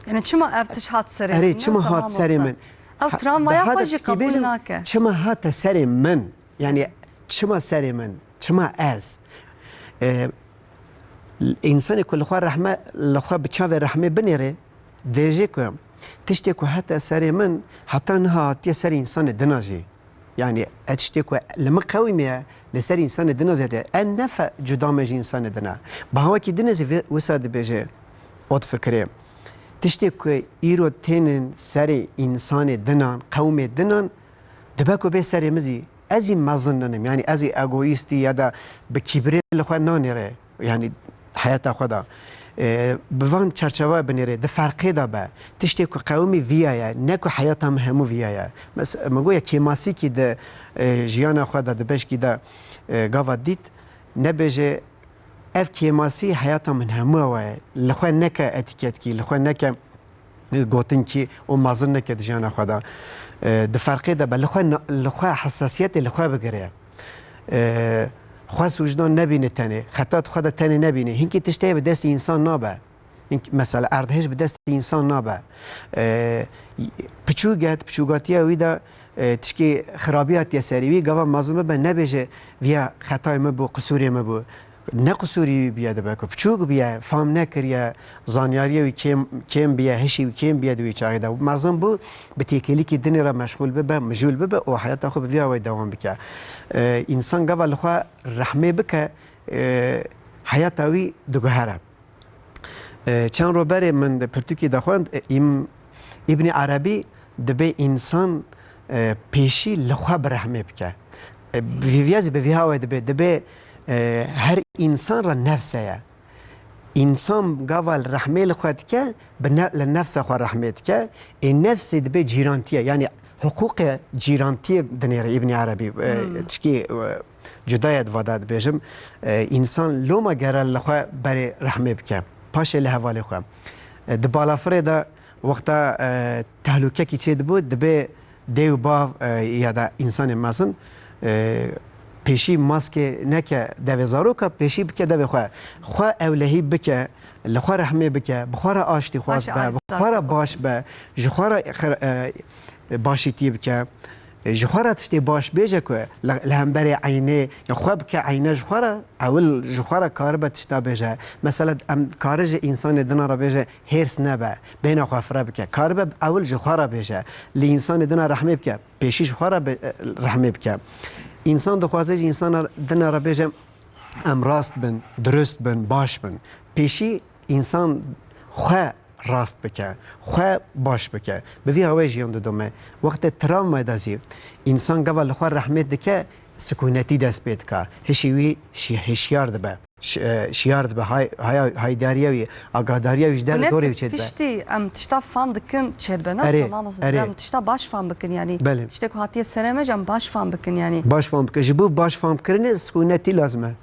يعني چما افتش هات سري أري چما هات سري من أو تراوما يا خوشي قبول ناكه چما هات سري من يعني چما سري من چما از الإنسان كل خوا رحمة لخوا بتشاف رحمة بنيري ديجي كم تشتكي هات سري من حتى نها هات سري إنسان دناجي يعني اتشتكو لما قويمه لسر انسان دنا زاده النفع جدا مج انسان دنا بهوا كي دنا زي وساد بيجي ود فكره تشتكو ايرو تنن سر انسان دنا قوم دنا دبكو به سر مزي ازي مازننم يعني ازي اغويستي يا دا بكبر لخوا نانره يعني حياه خدا بوان چرچوه بنیره ده فرقی دا به تشتی که قومی ویایه نکو حیات هم همو ویایه مگویا کیماسی که ده جیان خود ده بش که ده گاوت دید نبیجه اف کیماسی حیات هم همو ویه لخواه نکه اتیکت کی لخواه نکه گوتن کی و مازن نکه ده جیان خود ده فرقی دا به لخواه حساسیت لخواه بگره خواست وجدان نبینه تنه خطات خود تنه نبینه هنگی تشته به دست انسان نابه مثلا اردهش به دست انسان نابه پچوگاتیه ویدا تشکی خرابیات یا سریوی گاوا مازمه به نبیجه ویا خطای مبو قصوری مبو نه قصوری بیاده بکو پچوگ بیا فهم نکریه زانیاریه وی کم بیا هشی وی کم بیا دوی چاقیده مازم بو به تیکلی که دنی را مشغول ببه مجول ببه و حیات خو بیا وی دوام بکه انسان گاوا لخوا رحمه بکه حیات وی دگهره چند روبر من د پرتوکی دخواند ابن عربی دبی انسان پیشی لخوا برحمه بکه ویویازی به ویهاوی دبی هر انسان را نفسه انسان قبل رحمه لخواد که لنفس خو رحمت که این نفس دبی جیرانتیه یعنی حقوق جیرانتی دنیره ابن عربی تشکی جدایت واداد بیجم انسان لوما گره لخوا بری رحمه بکه پاشه لحوالی خو دبالافره دا وقتا تهلوکه کی چه بود دبی دیو باو یا دا انسان مازن پیشی ماسک نکه دوزارو که پیشی بکه دو خواه اولهی بکه لخوا رحمه بکه بخواه آشتی خواست به بخواه باش به جخواه باشیتی بکه جخواه تشتی باش بیجه که لهم بری عینه یا خواه بکه عینه جخواه اول جخواه کار به تشتا بیجه مثلا کارج انسان دنا را بیجه هرس نبه بین خواه فره بکه کار به اول جخواه بیجه لی انسان دنا رحمه بکه پیشی جخواه رحمه بکه انسان دخوازه انسان دنا را بیجه ام راست بن درست بن باش بن پیشی انسان خواه راست بکه خواه باش بکه به وی هوای جیان دومه وقت تراوما دازی انسان قبل خواه رحمت دکه سکونتی دست بید که هشیوی هشیار دبه شیار دبه های داریوی آگاهداریوی در دوری بچید به پشتی ام تشتا فهم دکن چید به نه ماموس ام تشتا باش فهم بکن یعنی تشتا که هاتی سرمج ام باش فهم بکن یعنی باش فهم بکن جبو باش فهم کرنه سکونتی لازمه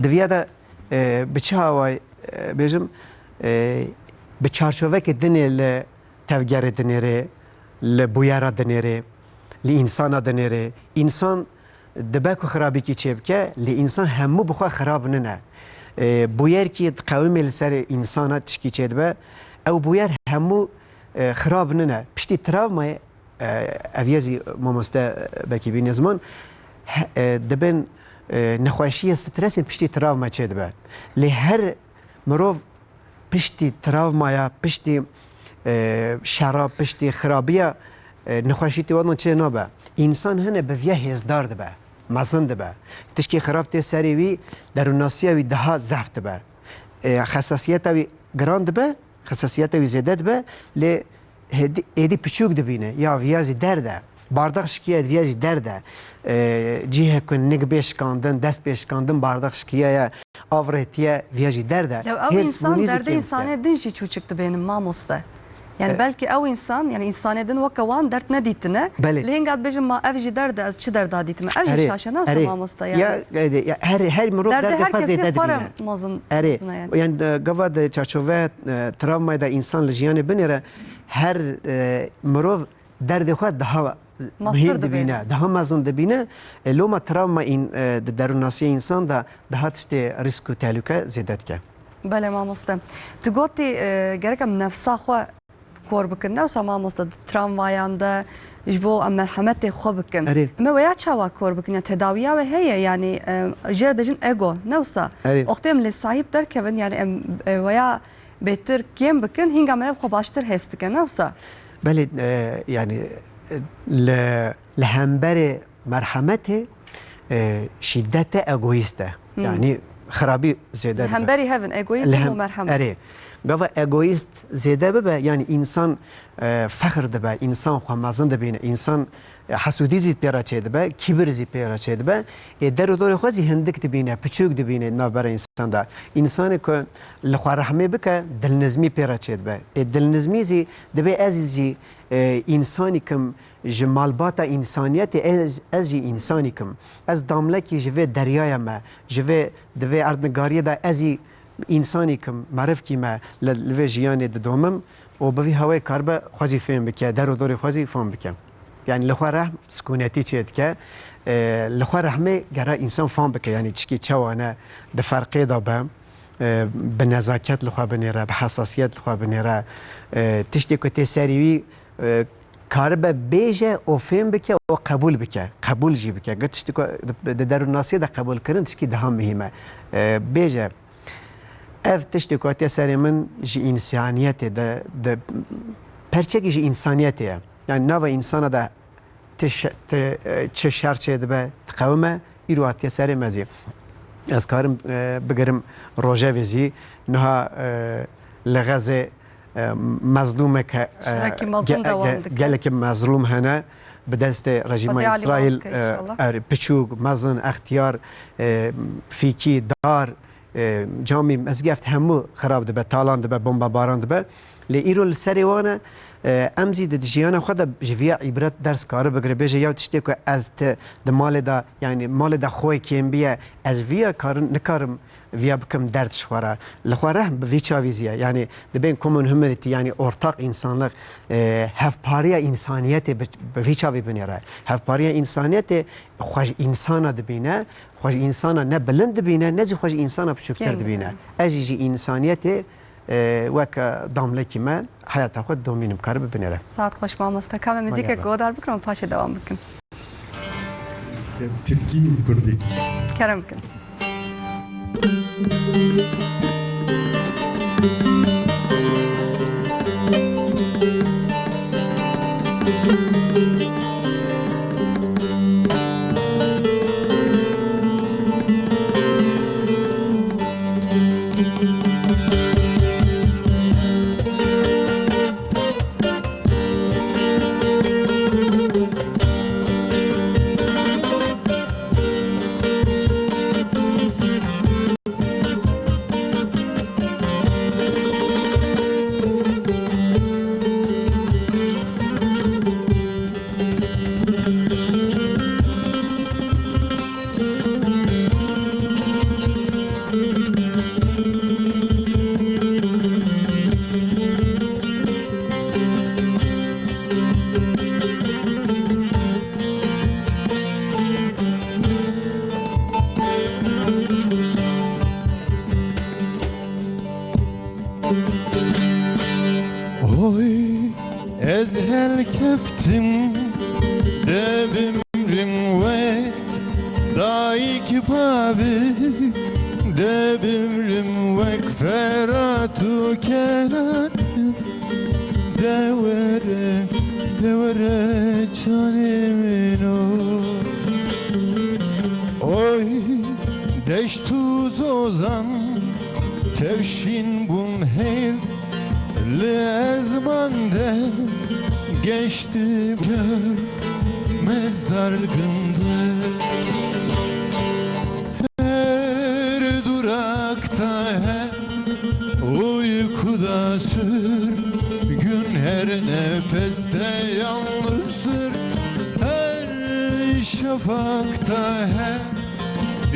دویادا بچه هوای بیجم به چارچوبه که دنه لتفگر دنیره لبویارا دنیره لانسان دنیره انسان دبکو خرابی کی چه بکه لانسان همو بخوا خراب نه بویر کی قوم لسر انسان تشکی چه دبه او بویر همو خراب نه پشتی تراوما اویزی مامسته بکی بین زمان دبن نخواشی استرس پشتی تراوما چه دبه لی هر مروف پشتی تراومایا پشتی شراب پشتی خرابیه نخواشی تیوانو چه نابه انسان هنه به ویه هزدار دبه مزن دبه تشکی خراب تی سری وی دروناسیه وی ده زفت دبه خصاصیت وی گران دبه خصاصیت وی زیده دبه لی ایدی پچوک دبینه یا ویازی درده بارداق شکیه ویازی درده جیه کن نگ بیشکاندن دست بیشکاندن بارداق شکیه آورتیه ویازی درده لو او انسان درده انسانه دنجی چو چکت بینم ماموسته يعني بلكي او انسان يعني انسان دن وكوان درت نديتنا لين قاعد بيجي ما افجي درد از چه درد داديتما افجي شاشه ناس ما مستيا يا هر مرو درد فازي دادينا مازن يعني قبل تشاشوفه تراوما دا انسان لجيان بنره هر مرو درد خود ده مهم دبینه ده هم مازن دبینه لو ما تراوما این دروناسی انسان ده تشتی ریسک و تهلوکه زیادت که بله ما مستم تو گفتی گرکم نفسا خو کور بکن نه سما مست تراموایانده جبو ام مرحمت خو بکن ما ویا چوا کور بکن تداویه و هي يعني جر بجن ايجو نوسا وقتم للصعيب دركبن يعني ويا بهتر كيم بكن هنگا من خو باشتر هست نوسا بله يعني لهمبر مرحمته شدت ايجويسته يعني خرابي زياده همبري هيفن ايجويست ومرحمه اري قوا ايجويست زياده ببه يعني انسان فخر دبه انسان خو مازن دبینه انسان حسودی زید پیرا چه دبه کبر زید پیرا چه دبه در دور خو زی هندک دبینه پچوک دبینه نابر انسان دا انسان کو لخوا رحمه بک دل نظمی پیرا چه دبه دل نظمی زی دبه عزیزی انسانی کم جمالبات انسانیت از انسانی کم از داملکی جوه دریای ما جوه دوی اردنگاری دا ازی انسانی کم معرف کی ما لوی جیان دومم و بوی هوای کاربه خوازی فهم بکه در و دور خوازی فهم بکه يعني لخوا رحم سكونتي تشيت كا لخوا رحمه جرا انسان فهم بك يعني تشكي تشوانا ده فرقي دابا بنزاكت لخوا بنيرا بحساسيات لخوا بنيرا تشتي كو سريوي كاربه بيجه او فهم بك او قبول بك قبول جي بك قد تشتي در الناس ده قبول كرن تشكي ده مهمه بيجه اف تشتي كو تسري من جي انسانيته ده پرچه جي انسانيته يعني نوع إنسان ده تشرچه ده به تقومه ایروات سر مزی از کارم بگرم روژه ویزی نها لغزه مظلومه که شرکی مظلوم دوام دکه. گله که مظلوم هنه به دست رژیم خدای علی اسرائیل بابک انشالله. پچوک مزن اختیار فیکی دار جامی مزگفت همو خراب دبه تالان دبه بمب باران دبه لی ایرو لسری وانه امزی د جیان خود جویا عبرت درس کار بگره بشه یا تشتی که از د مال دا یعنی مال دا خوی کیم بیه از ویا کار نکارم ویا بکم درد شواره لخواره به وی چاویزیه یعنی د بین کمون همتی یعنی ارتاق انسانلق هفپاریا انسانیت به وی چاوی بنیره هفپاریا انسانیت خوش انسان دبینه خوش انسان نه بلند دبینه نه خوش انسان بشکتر دبینه اجی انسانیت وک داملکی من حیات خود دومینم کار ببینه ساعت خوش ما مستکم موزیک گودار بکنم پاش دوام بکن Türkiye mi kurduk? کرم بکن Oy ezhel keftim de bimrim ve daik babi de bimrim ve kferatu kenar devere çanemin oy deştu zozan tevşin bun hev Lezmande geçti görmez dargındı Her durakta her uykuda sürgün Her nefeste yalnızdır Her şafakta her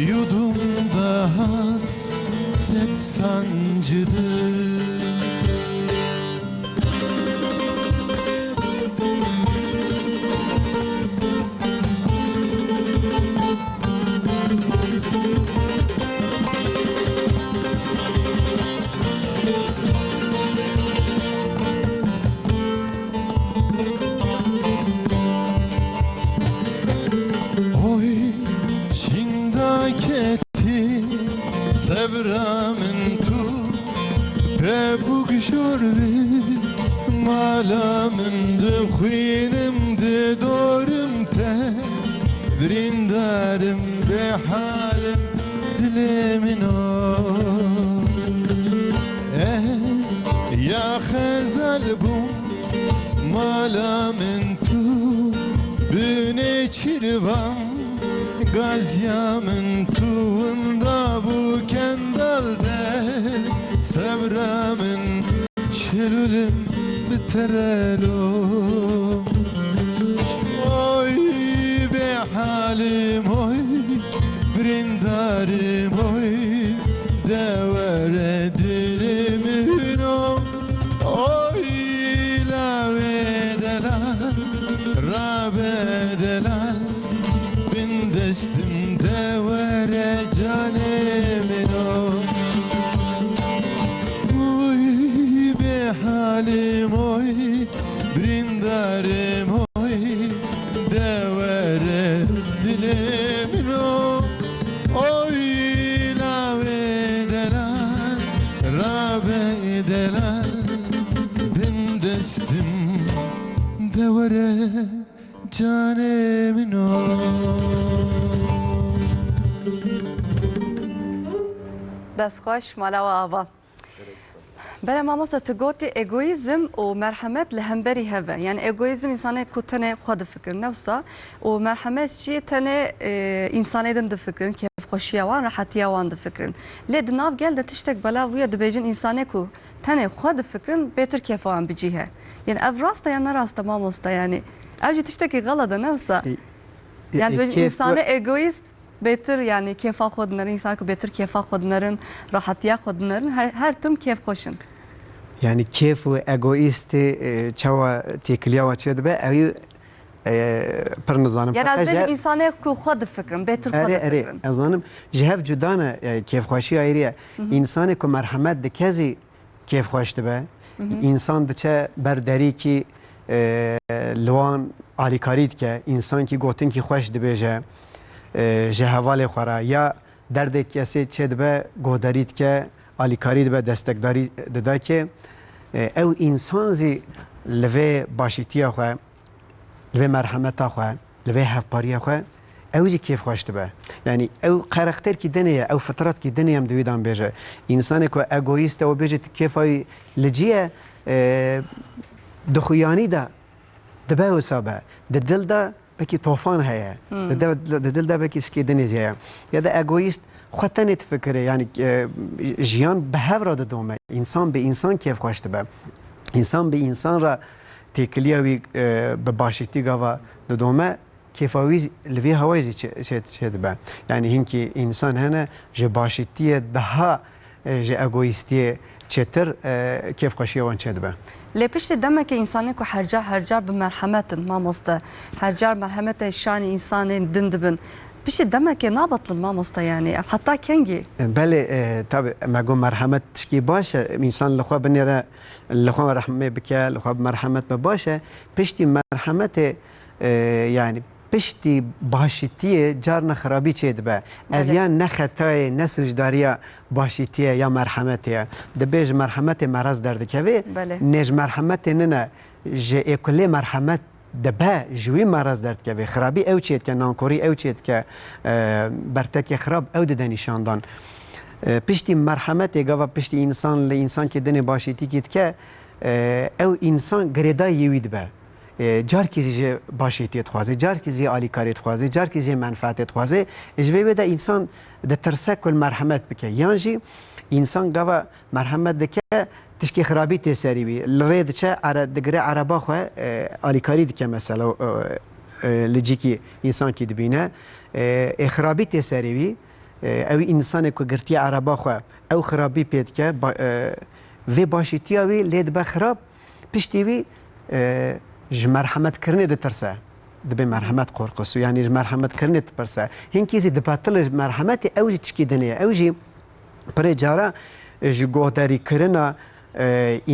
yudumda hasret sancıdır Sevramın tu ve bu güşorli malamın de xuynim de dorum te brindarım be halim dilimin o ez ya xezal bu malamın tu büne çirvam Gazyamın tuğunda bu kendalde Sevramın çürülüm biterelo Oy be halim oy brindarim oy Devere dilimin oy lavedelal rabedelal Destim devere canemin oy be halim oy brindarim oy devere dilimin oy lavedelal rabedelal bin destim devere canemin oy دستخوش مالا و آوا بله ماموستا تو گوتی اگویزم و مرحمت لهمبری هوا یعنی اگویزم انسانه کو تنه خود فکر نوسا و مرحمت چی تنه انسانه دن دفکرن کیف خوشی وان راحتی وان دفکرن لید ناف گل ده تشتک بلا ویا دبیجن انسانه کو تنه خود فکرن بهتر کیف وان بجیه یعنی اف راستا یا نراستا ماموستا یعنی اوجی تشتکی غلطه نوسا yani böyle insanı egoist beter yani kefa kodunların insan ki beter kefa kodunların rahatiya kodunların her tüm kef koşun. Yani keyf ve egoist çava tekliya ve çede be evi per nizanım. Yani az benim insanı ku kod fikrim beter kod fikrim. Azanım cehav cudana keyf xoşi ayrıya insanı ku merhamet de kezi keyf xoş be. İnsan dıça berderi ki لوان آلیکاریت که انسان کی گوتن کی خوش دبیجه جهوال خورا یا درد کسی چه دبه گوداریت که آلیکاری دبه دستکداری دده که او انسان زی لوی باشیتی خواه لوی مرحمت خواه لوی هفپاری خواه او جی کیف خوش دبه یعنی او قرختر کی دنیا او فطرت کی دنیا هم دویدان بیجه انسان که اگویست او بیجه کیفای لجیه دخویانی ده دبه حسابه ده دل ده بکی طوفان هیا ده دل ده بکی سکی دنیز هیا یا ده اگویست خودتنی تفکره یعنی جیان به هف را ده دومه انسان به انسان کیف خوشته به انسان به انسان را تکلیوی به باشیتی گاوا ده دومه کیفاوی لوی هوایزی چه ده به یعنی هنکی انسان هنه جه باشیتی ده ها جه اگویستی چطور کیف خوشی وان چه ده به لپشت دمه که انسانی که هر جار به مرحمتن ما مسته هر جار مرحمت شان انسان دندبن پیش دمه که نابطل ما مسته یعنی حتی کنگی بله طب مگو مرحمت کی باشه انسان لخوا بنیره لخوا رحمه بکه لخوا مرحمت باشه پشتی مرحمت یعنی پشتی باشیتی جار خرابی چه دبه اویان نه خطای نه سوجداریا باشیتی یا مرحمتیه دبیج مرحمت مرض درد کوی نج مرحمت نه ج اکل مرحمت دبه جوی مرض درد کوی خرابی او چیت که نانکوری او چیت که برتک خراب او ده نشاندان پشتی مرحمت گاوا پشتی انسان ل انسان که دنی باشیتی کیت که او انسان گریدا یوید به جار کیزی باشیتیت خوازه جار کیزی آلیکاریت خوازه جار کیزی منفعتت خوازه اجوی بده انسان ده ترسه کل مرحمت بکه یعنی انسان گاوا مرحمت دکه تشکی خرابی تسری بی لرید چه دگره عربا خواه آلیکاری دکه مثلا لجی کی انسان کی دبینه خرابی تسری بی او انسان کو گرتی عربا خواه او خرابی پید که و باشیتی اوی لید بخراب پشتی وی مرحمت کرنه ده ترسه دبی مرحمت قرقصو یعنی مرحمت کرنه تپرسه هین کیزی دباتل مرحمت اوجی چکی دنیا اوجی پر جارا گوداری کرنا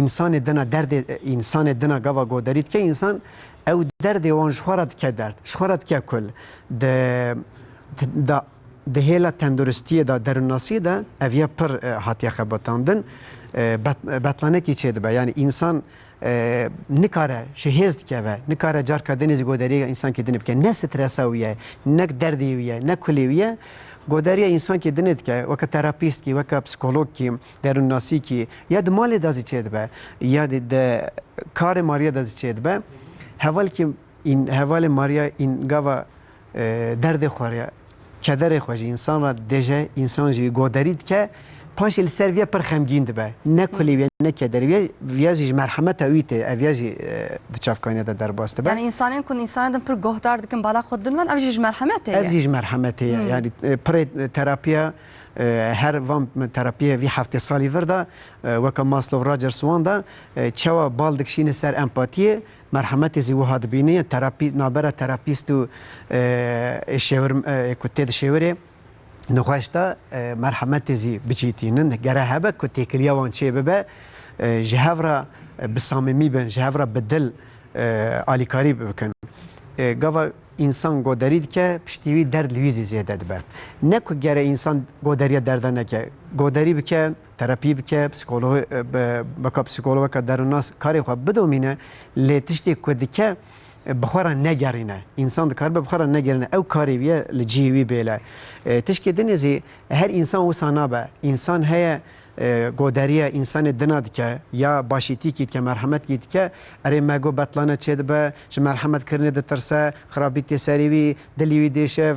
انسان دنا درد انسان دنا گاوا گوداریت که انسان او درد وان شخورت که درد شخورت که کل ده هیلا تندرستی دا درناسی دا اویا پر هاتیا خباتاندن بطلانه کی چه دبه یعنی انسان نکاره شهست که و نکاره جار کردنیز گوداری انسان که دنب که نه استرساویه نه دردیویه نه کلیویه گوداری انسان که دنید که وقت تراپیست کی وقت پسیکولوگ کی دروناسی کی یا دمال دازی چید به یا د کار ماریا دازی چید به حوال کی این حوال ماریا این گاوا درد خوریا کدر خوشی انسان را دژه انسان جوی گودارید که پاش السرویه پر خمگین دبه نه کلیویه نه کدریه ویازی مرحمت اویته اویازی دچافکانه در باست به یعنی انسانین کن انسان پر گهدار دکن بالا خود دلمن اویج مرحمته اویج مرحمته یعنی پر تراپیا هر وام تراپیا وی هفته سالی وردا وک ماسلو راجرز واندا چوا بالدکشین سر امپاتیه مرحمت زی وهاد بینه تراپی نابره تراپیستو شاور کوته شاوره نخواسته مرحمت زی بچیتینن گره هبه که تکلیه وان چه ببه جهورا بساممی بن جهورا بدل آلیکاری بکن گاوا انسان گودارید که پشتیوی درد لویزی زیاده دبه نه که گره انسان گوداری درده نکه گوداری بکه تراپی بکه پسیکولوگ که دروناس کاری خواه بدومینه لیتشتی که دیگه بخورا نگرینه انسان دکار به بخورا نگرینه او کاری بیه لجیوی بیله تشکی دنیزی هر انسان وسانا به انسان هیا گودریه انسان دناد که یا باشیتی کید که مرحمت کید که اره مگو بطلانه چید به ج مرحمت کرنه ده ترسه خرابیت سریوی دلیوی دیشه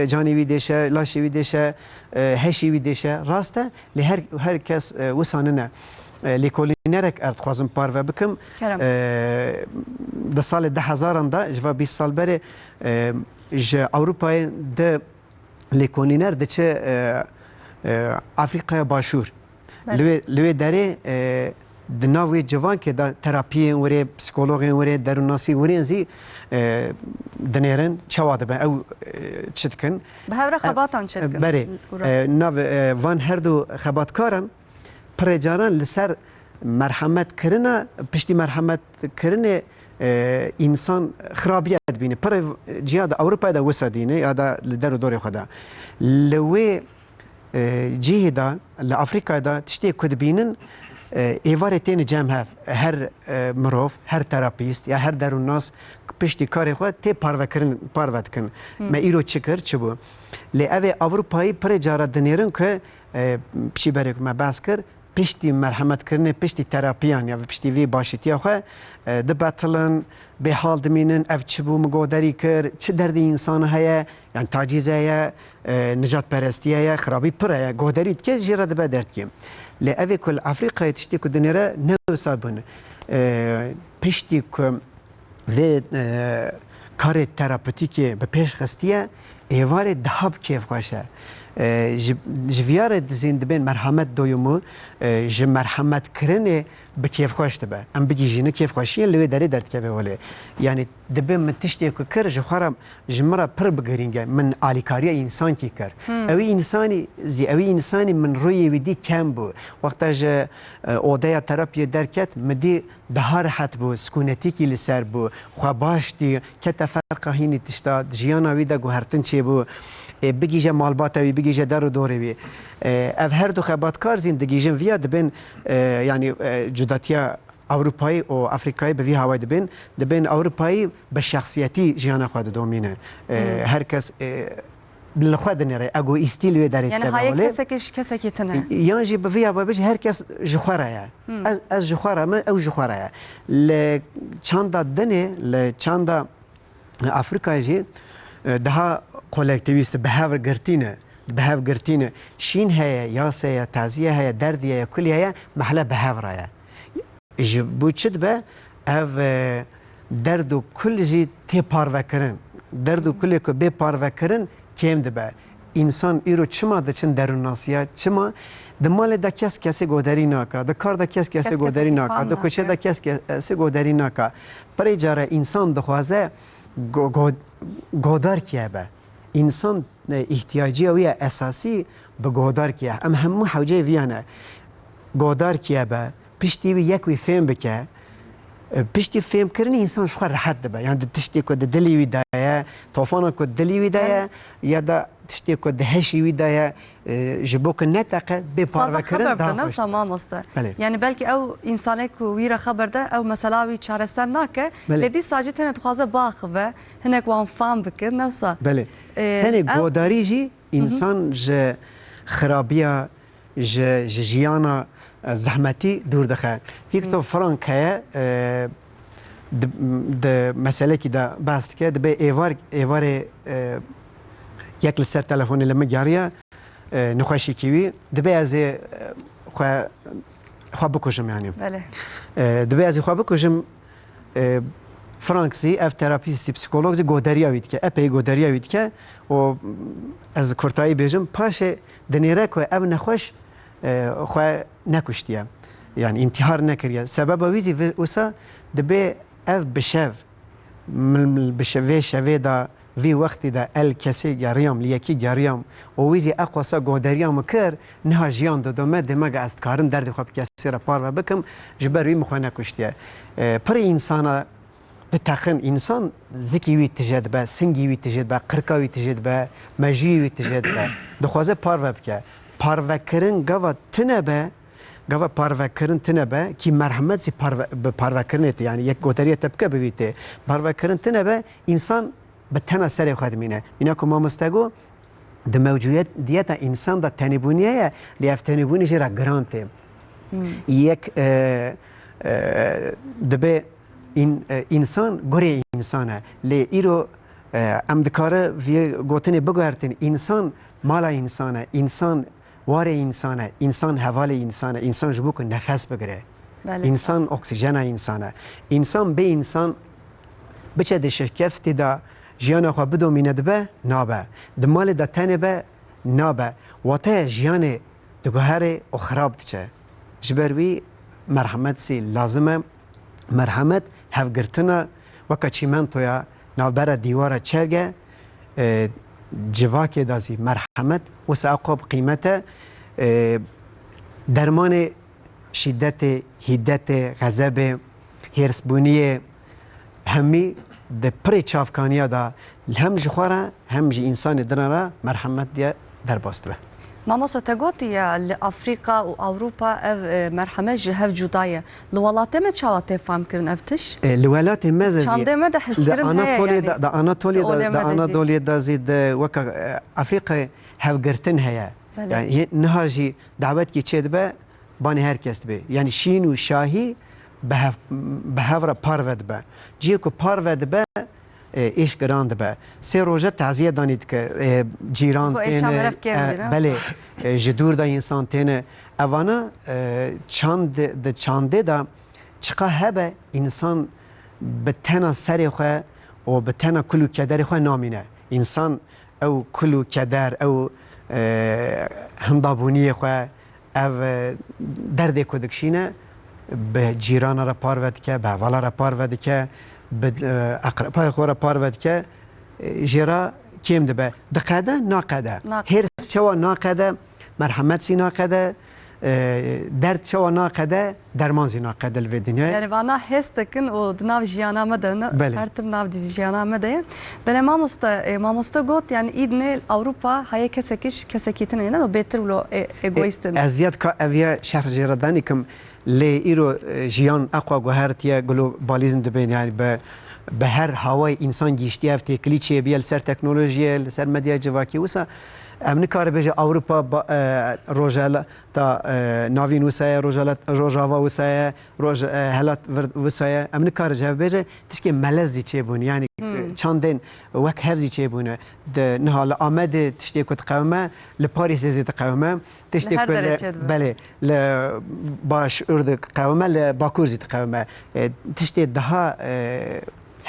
جانیوی دیشه لاشیوی دیشه هشیوی دیشه راسته هر کس وسانه نه لیکولینرک ارد خوازم پارو بکم کرم. ده سال 2000 دا جوا 20 سال بره ج اوروپای ده لیکولینر ده چه افریقای باشور لوی داره دناوی جوان که دا تراپی وره پسیکولوژی وره دروناسی وره زی دنیرن چواده به او چتکن به هر خباتان چه بله ناو وان هر دو خباتکارن پرجاران لسر مرحمت کرنا پشتی مرحمت کرنه انسان خرابیت بینه پر جهاد اروپا دا وسادینه یا دا لدر دور خدا لوی جهدا لافریقا دا تشتی کد بینن ایوارتین جمع هف هر مروف هر تراپیست یا هر درون ناس پشتی کاری خود تی پاروت کن ما ایرو چکر چه بو لی اوه اروپایی پر جارا دنیرن که پشی برک ما بحث کر پشتی مرحمت کرنه پشتی تراپیان یا پشتی وی باشیتی آخه دبتلن به حال دمینن اف چه بو مگودری کر چه دردی انسان هیا یعنی تاجیز هیا نجات پرستی هیا خرابی پر هیا گودری که جیره دبه درد کیم لی اوه کل افریقای تشتی که دنیره نو سابون پشتی که و کار تراپوتیکی به پیش خستیه ایوار دهاب کیف خوشه جویار دزین دبین مرحمت دویمو ج مرحمت کرنه به کیف خوشته به ام بگی جینه کیف خوشیه لوی داری درد که ولی یعنی دبین من تشتی که کر جخوارم جمرا پر بگرینگه من آلیکاری انسان کی کر اوی انسانی من روی ویدی کم بو وقتا ج اوده تراپی درکت مدی دهار حت بو سکونتی کی لسر بو خواباش دی که تفرقه هینی تشتا جیانا ویدا گوهرتن چی بو بگی جه مالباتوی بگی جه در و دوری وی اف هر دو خباتکار زندگی جن ویا دبن یعنی جداتیا اروپایی و افریقایی به وی هوای دبن اروپایی به شخصیتی جیانا خود دومینه هر کس بالخود نره اگویستی لوی داره یعنی های کسی که تنه یعنی جی به وی هوای بچ هر کس جخوره یا از جخوره من او جخوره یا ل چند دنه ل چند افریقایی جی daha kolektivist behav gertine şin heye yasaya taziye heye derdiye kulliye mahala behavraya bu çid be ev derdu kulli te parvekirin derdu kulli ko be parvekirin kemdi be insan iro çima da çin derun nasiya çima د مال د کس گودری ناکا د کار د کس گودری ناکا د کوچه د کس گودری ناکا پر جاره انسان دخوازه گودار کیه به انسان احتیاجی و اساسی به گودار کیه ام همو حوجه ویانه گودار کیه به پشتی وی یک وی فهم بکه پشتی فهم کردن انسان شو راحت ده یعنی تشتی کو دلی وی دایه طوفان کو دلی وی دایه یا دا تشتی کو دهشی وی دایه جبوک نتاقه به پارو کردن دا نفس ما مسته یعنی بلکه او انسانه کو ویره خبر ده او مثلا وی چارستان ناکه لدی ساجت هنه تخوازه باخوه هنه وان فهم بکر نفسه بله هنه گوداری جی انسان ج خرابیا ج جیانا زحمتی دور دخه ویکتور فرانکه د مسئله کی دا باست که د به ایوار یک لسر تلفن لما جاریه نخوشی کیوی د به از خواب بکشم یعنی بله د به از خواب بکشم فرانکسی اف تراپیستی پسیکولوژی گودری آوید که اپی گودری آوید که و از کرتایی بیجم پاشه دنیره که او نخوش خو نکشتیه یعنی انتحار نکریه سبب ویزی وسا دبی اف بشو بشوی شوی دا وی وقتی دا ال کسی گریام لیکی گریام و ویزی اقواسا گودریام کر نه جیان دادمه دماغ است کارن درد خواب کسی را پار و بکم جبر وی مخو نکشتیه پر انسان دتاخن انسان زکی وی تجد به سنگی وی تجد به قرقاوی تجد به مجی وی تجد به دخوازه پار و بکه پاروکرین گاوا تنه به gava parvekirin tine be ki merhamet si parvekirin eti yani yek goteriye tepke bibite parvekirin tine be insan be tena seri khadmine mina ku mamostego de mevcudiyet diyeta insan da tenibuniye li eftenibuni jira grante yek debe insan gore insana le iro em dikare vê gotinê biguhertin insan mala insana insan warê insana insan hevalê insana insan ji bo ku nefes bigire insan oksijena insana insan bê insan biçe di şirkeftê da jiyana xwe bidomîne dibe nabe di malê da tenê be nabe wate jiyanê diguherê û xirab diçe ji ber wî merhemet sî lazim e merhemet hevgirtina weka çîmentoya navbera dîwara çerge civakê da zî merhemet wisa aqab qîmete dermanê şiddetê hîddetê xezebê hêrsbûniyê hemî di pirê çavkaniya da hem ji xwe re hem ji însanê din re merhemet diye derbas dibe. مامۆستا te gotiye li Afrika û Ewropa ev merhemet ji hev cuda ye. Li welatê me çawa tê famkirin ev tiş? Li welatê me zî Çandê me de hiskirin heye yani. Da Anatoliye da zî de weka Afriqayê hevgirtin heye. Yani niha jî dawetkî çê dibe banê herkes dibe. Yani şîn û şahî bi hev re parve dibe. Ciyê ku parve dibe iş giran dibe. Sê roja teziye danî dike cîran têne belê ji dûr da însan têne evana di çandê da çiqa hebe însan bi tena serê xwe û bi tena kul û kederê xwe namîne. İnsan ew kul û keder ew hindabûniyê xwe ev derdê ku dikişîne bi cîrana re parve dike bi hevala re parve dike bi aqrebaya xwe re parve dike jêra kêm dibe diqede naqede hêrs çawa naqede merhemet zî naqede derd çawa naqede derman zî naqede li vê dinyayê Yani vana hes dikin û di nav jiyana me de her tim nav jiyana me de ye. Belê mamosta got yani îdinê Ewropa heye kesekî tune ne bêtir wilo egoîstin. Ez eviye şerh jêra danîkim lê îro jiyan eqwa guhertiye globalizm dibên yani bi her hawayê însan gîştiye ev têkilî çêbiye li ser teknolojiyê li ser medya civakî wisa em nikare bêje Ewropa rojela ta navîn wisaye rojava wisaye helat wisaye em nikare ji hev bêje tişkê melez zî çêbûn yani çandên wek hev zî çêbûne di niha li Amedê tiştê ku diqewime li Parîsê zî diqewime tiştê ku belê li Başûr diqewime li Bakur zî diqewime tiştê daha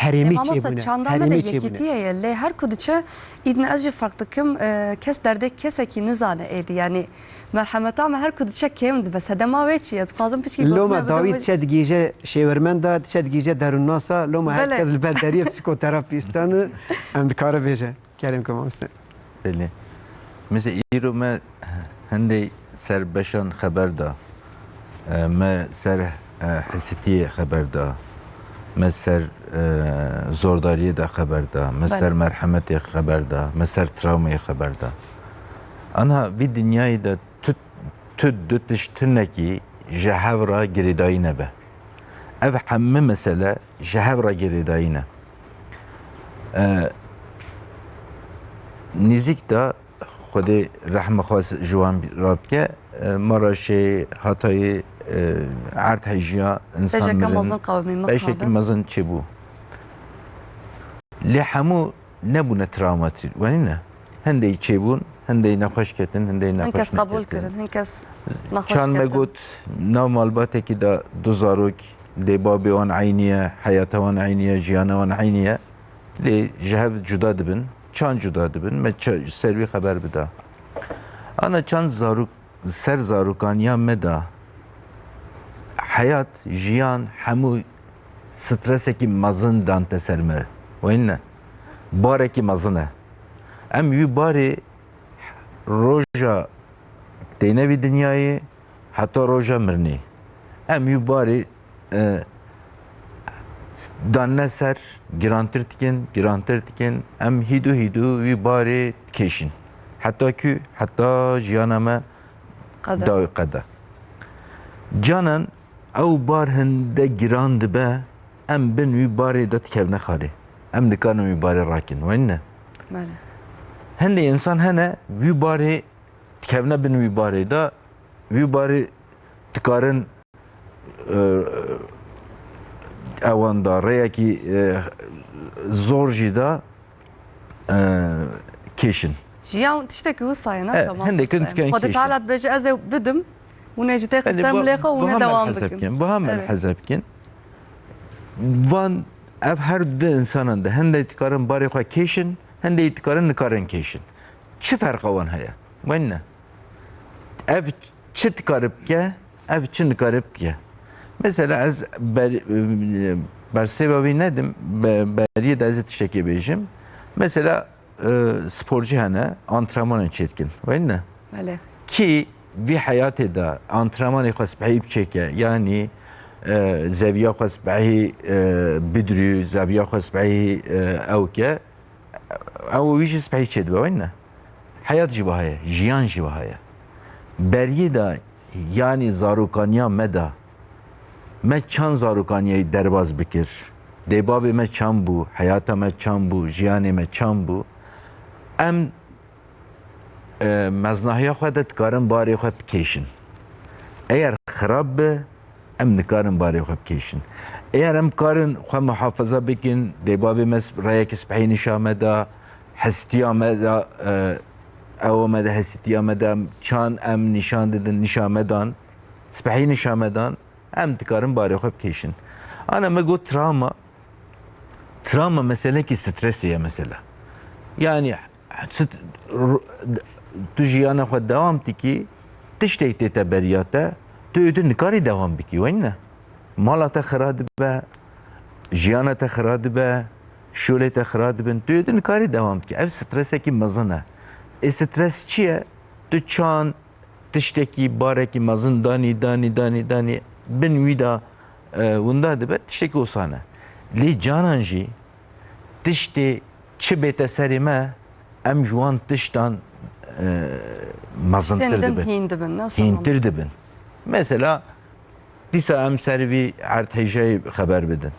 herêmî çêbûne herêmî çêbûne lê her ku diçe îdinê ez jî fark dikim kes derdê kesekî nizane êdî yani merhemeta me her ku diçe kêm dibe sedema wê çi ye dixwazim piçkî loma Dawîd çe digîje şêwirmenda çe digîje derûnnasa loma herkes li ber deriyê psîkoterapîstan û em dikare bêje kerem ku mamoste Belê mesela îro me hindê serbeşan xeber da me ser hesitiyê xeber da me ser zordariyê de xeber da me ser merhemetê xeber da me ser travmayê xeber da ana vî dinyayê de tu du tiştinekî ji hev re girêdayî nebe ev hemû mesele ji hev re girêdayî ne nîzik da Xwedê rehme xwe ji wan rabike Maraşê Hatayê erd hejiya insan beşekî mezin çêbû lê hemû nebûne travmatîk wenî ne hindê çêbûn hindê nexweş ketin hindê hinkes qebûl kirin hinkes çand me got nav malbatekî da du zarok dê babê wan eyniye heyata wan eyniye jiyana wan eyniye lê ji hev cuda dibin çand cuda dibin me ser wî xeber bida ana çand zarok ser zarokaniya me da hayat jiyan hemû stresekî mezin dan te ser me wêne ne barekî mezin e em wî barê roja têne vî dinyayê heta roja mirinê em wî barê danne ser girantir dikin em hîdû wî barê dikêşin heta jiyana me dawê qede Canan ew bar hinde giran dibe em bin wî barê de tikevne xarê. Em dikarin wî barê rakin. Wayne. بله Hende insan hene wî barê tikevne bin wî barê da wî barê dikarin ewan da rêyekî zor jî da kêşin. جيان تشتكي وصاينا هندێکن دکەن خودت کێشن. تعالت بيجي أزي بدم ونجي خسر مليخة ونا دوام بكم Bu hemen Evet. hezebkin. Van ev her du insanın da hende itikarin barê xwe kêşin, hende itikarin nikarin kêşin. Çi ferqa wan heye? Wenne. Ev çi dikarib ke, ev çi nikarib ke. Mesela ez bersêva wî nedim, beriyê de ez ê tiştekê bêjim. Mesela sporcu hene, antrenmanên çêtkin. Wenne. بله Ki vî hayatê da antrenmanê xwe spehî biçêke, yanî zeviya xwe spehî bidrû, zeviya xwe spehî ew ke, ew wî jî spehî çêdibe, wayne. Hayat jî wiha ye, jiyan jî wiha ye. Beriyê da yanî zarokaniya me da me çand zarokaniyayê derbas bikir. Dêbabê me çand bû, hayata me çand bû, jiyanê me çand bû. Em meznahiya xwe de dikarin barê xwe bikêşin. Eğer xirab be, em nikarin barê xwe bikêşin. Eğer em karin xwe muhafaza bikin, dêbabê me rêyekî spehî nîşa me da, hestiya me da, ew me de hesitiya me da, çand em nîşan didin, nîşa me dan, spehî nîşa me dan, em dikarin barê xwe bikêşin. Ana me got travma meselekî stresê ye mesela. Yani tu jiyana xwe devam dikî, tiştek tê te beriya te, tu êdî nikarî devam bikî, wayne. Mala te xira dibe, jiyana te xira dibe, şolê te xira dibin, tu êdî nikarî devam bikî. Ev stresekî mezin e. Stres çi ye? Tu çand tiştekî barekî mezin danî, bin wî da wenda dibe, tiştekî osan e. Lê canan jî tiştê çi bête serê me, em ji wan tiştan mezintir تندم dibin. هين دبن نفس Hintir dibin. Mesela dîsa em ser vî erthêjeyê xeber bidin.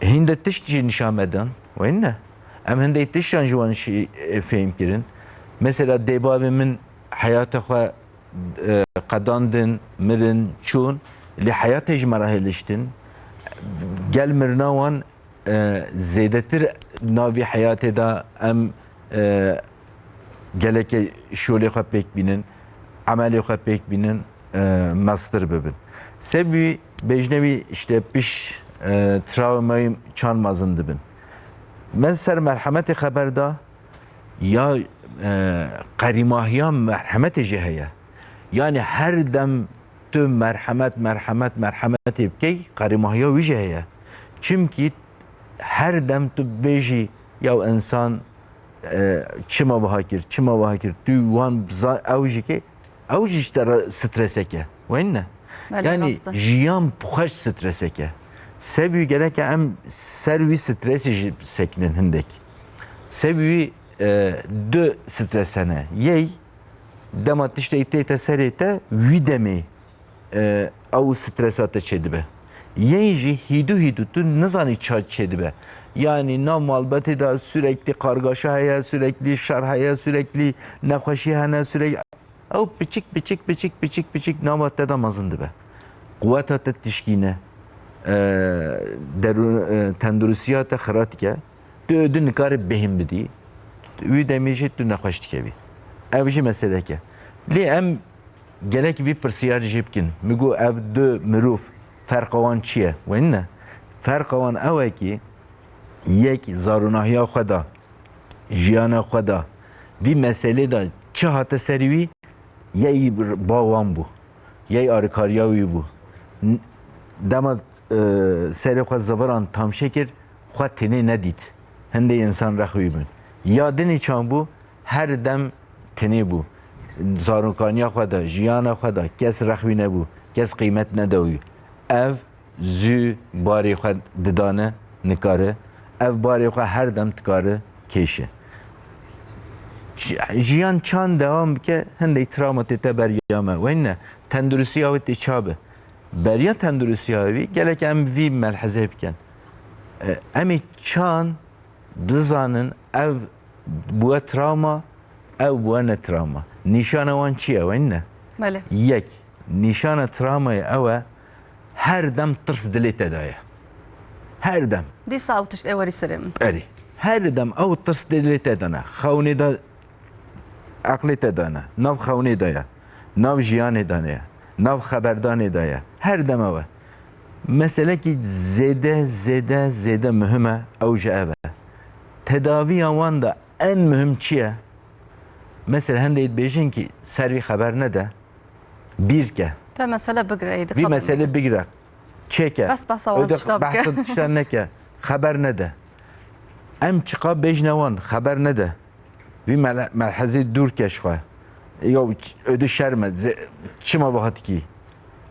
Hinde tişt jî nîşan medan, wayne. Em hindê tiştan ji wan fêm kirin. Mesela dêbabê min hayata xwe qedandin, mirin, çûn, lê hayatê jî me re hêliştin. Gel mirina wan zêdetir navî hayatê da em geleke şolê xwe pêk bînin, emelê xwe pêk bînin, mestir bibin. Sebî bêjnevî işte pîş travmayê çand mezin dibin. Men ser merhemetê xeber da ya qerîmahiya merhemetê jî heye. Yani her dem tu merhemetê bikey, qerîmahiya wî jî heye. Çünkü her dem tu bêjî ya insan çima wiha kir, tu wan ew jî ke, ew jî ji te re streseke, wayne. بله Yani راسته jiyan xweş streseke. Sebî gereke em ser wî stresê jî sekinin hindek. Sebî du stres hene. Yey dema tiştekî tê te serê te wî demê ew stresa te çêdibe. Yey jî hîdû tu nizanî ça çêdibe. Yani nav malbetê de sürekli kargaşa heye, sürekli şer heye, sürekli nexweşî hene, sürekli ew piçik nava te de mezin dibe. Quvveta te tişkîne, tendurustiya te xira dike, tu êdî nikarî bêhîn bidî, wî demê jî tu nexweş dikevî. Ev jî meseleke. Lê em gelek vî pirsiyar jî bikin. Migo ev du mirov ferqa wan çi ye? Wayne. Ferqa wan ew e ki yek zaronahiya xwe da, jiyana xwe da, vî meselê da çi hate serî wî, yey bawan bû, yey arîkariya wî bû. Dema serê xwe ziviran tamşê kir, xwe tenê nedît. Hindê insan rexwî bin. Ya dinê çand bû, her dem tenê bû. Zarokaniya xwe da, jiyana xwe da, kes rexwî nebû, kes qîmet neda wî. Ev zû barê xwe didane, nikare. Ev barê xwe her dem dikare kêşe. Jiyan çand devam bike, hindê travma tê te beriya me. Wayne, tendurustiya wê tê çabe. بریا تندرستی هاوی گلک ام وی ملحظه بکن امی چان بزانن او بوا تراما او بوا نه تراما نشانه وان چیه وین نه بله یک نشانه ترامای اوه هر دم ترس دلی تدایه هر دم دی ساوتش اوری سرم اری هر دم او ترس دلی تدانه خونی دا عقلی تدانه ناف خونی دایه ناف جیانی دانه ناف خبردانی دایه هر دم اوه مسئله کی زیده مهمه او جاوه تداوی آوان دا en mühim çiye mesela hende bejin ki servi haber ne de bir ke فمسألة بقرا ايدي bir mesele bir çeke بس بس أول تشتبك. bahsed işte ne ke haber ne de em çıka bejnevan haber ne de bir merhazi dur keşfa yo ödü şerme çima vahat ki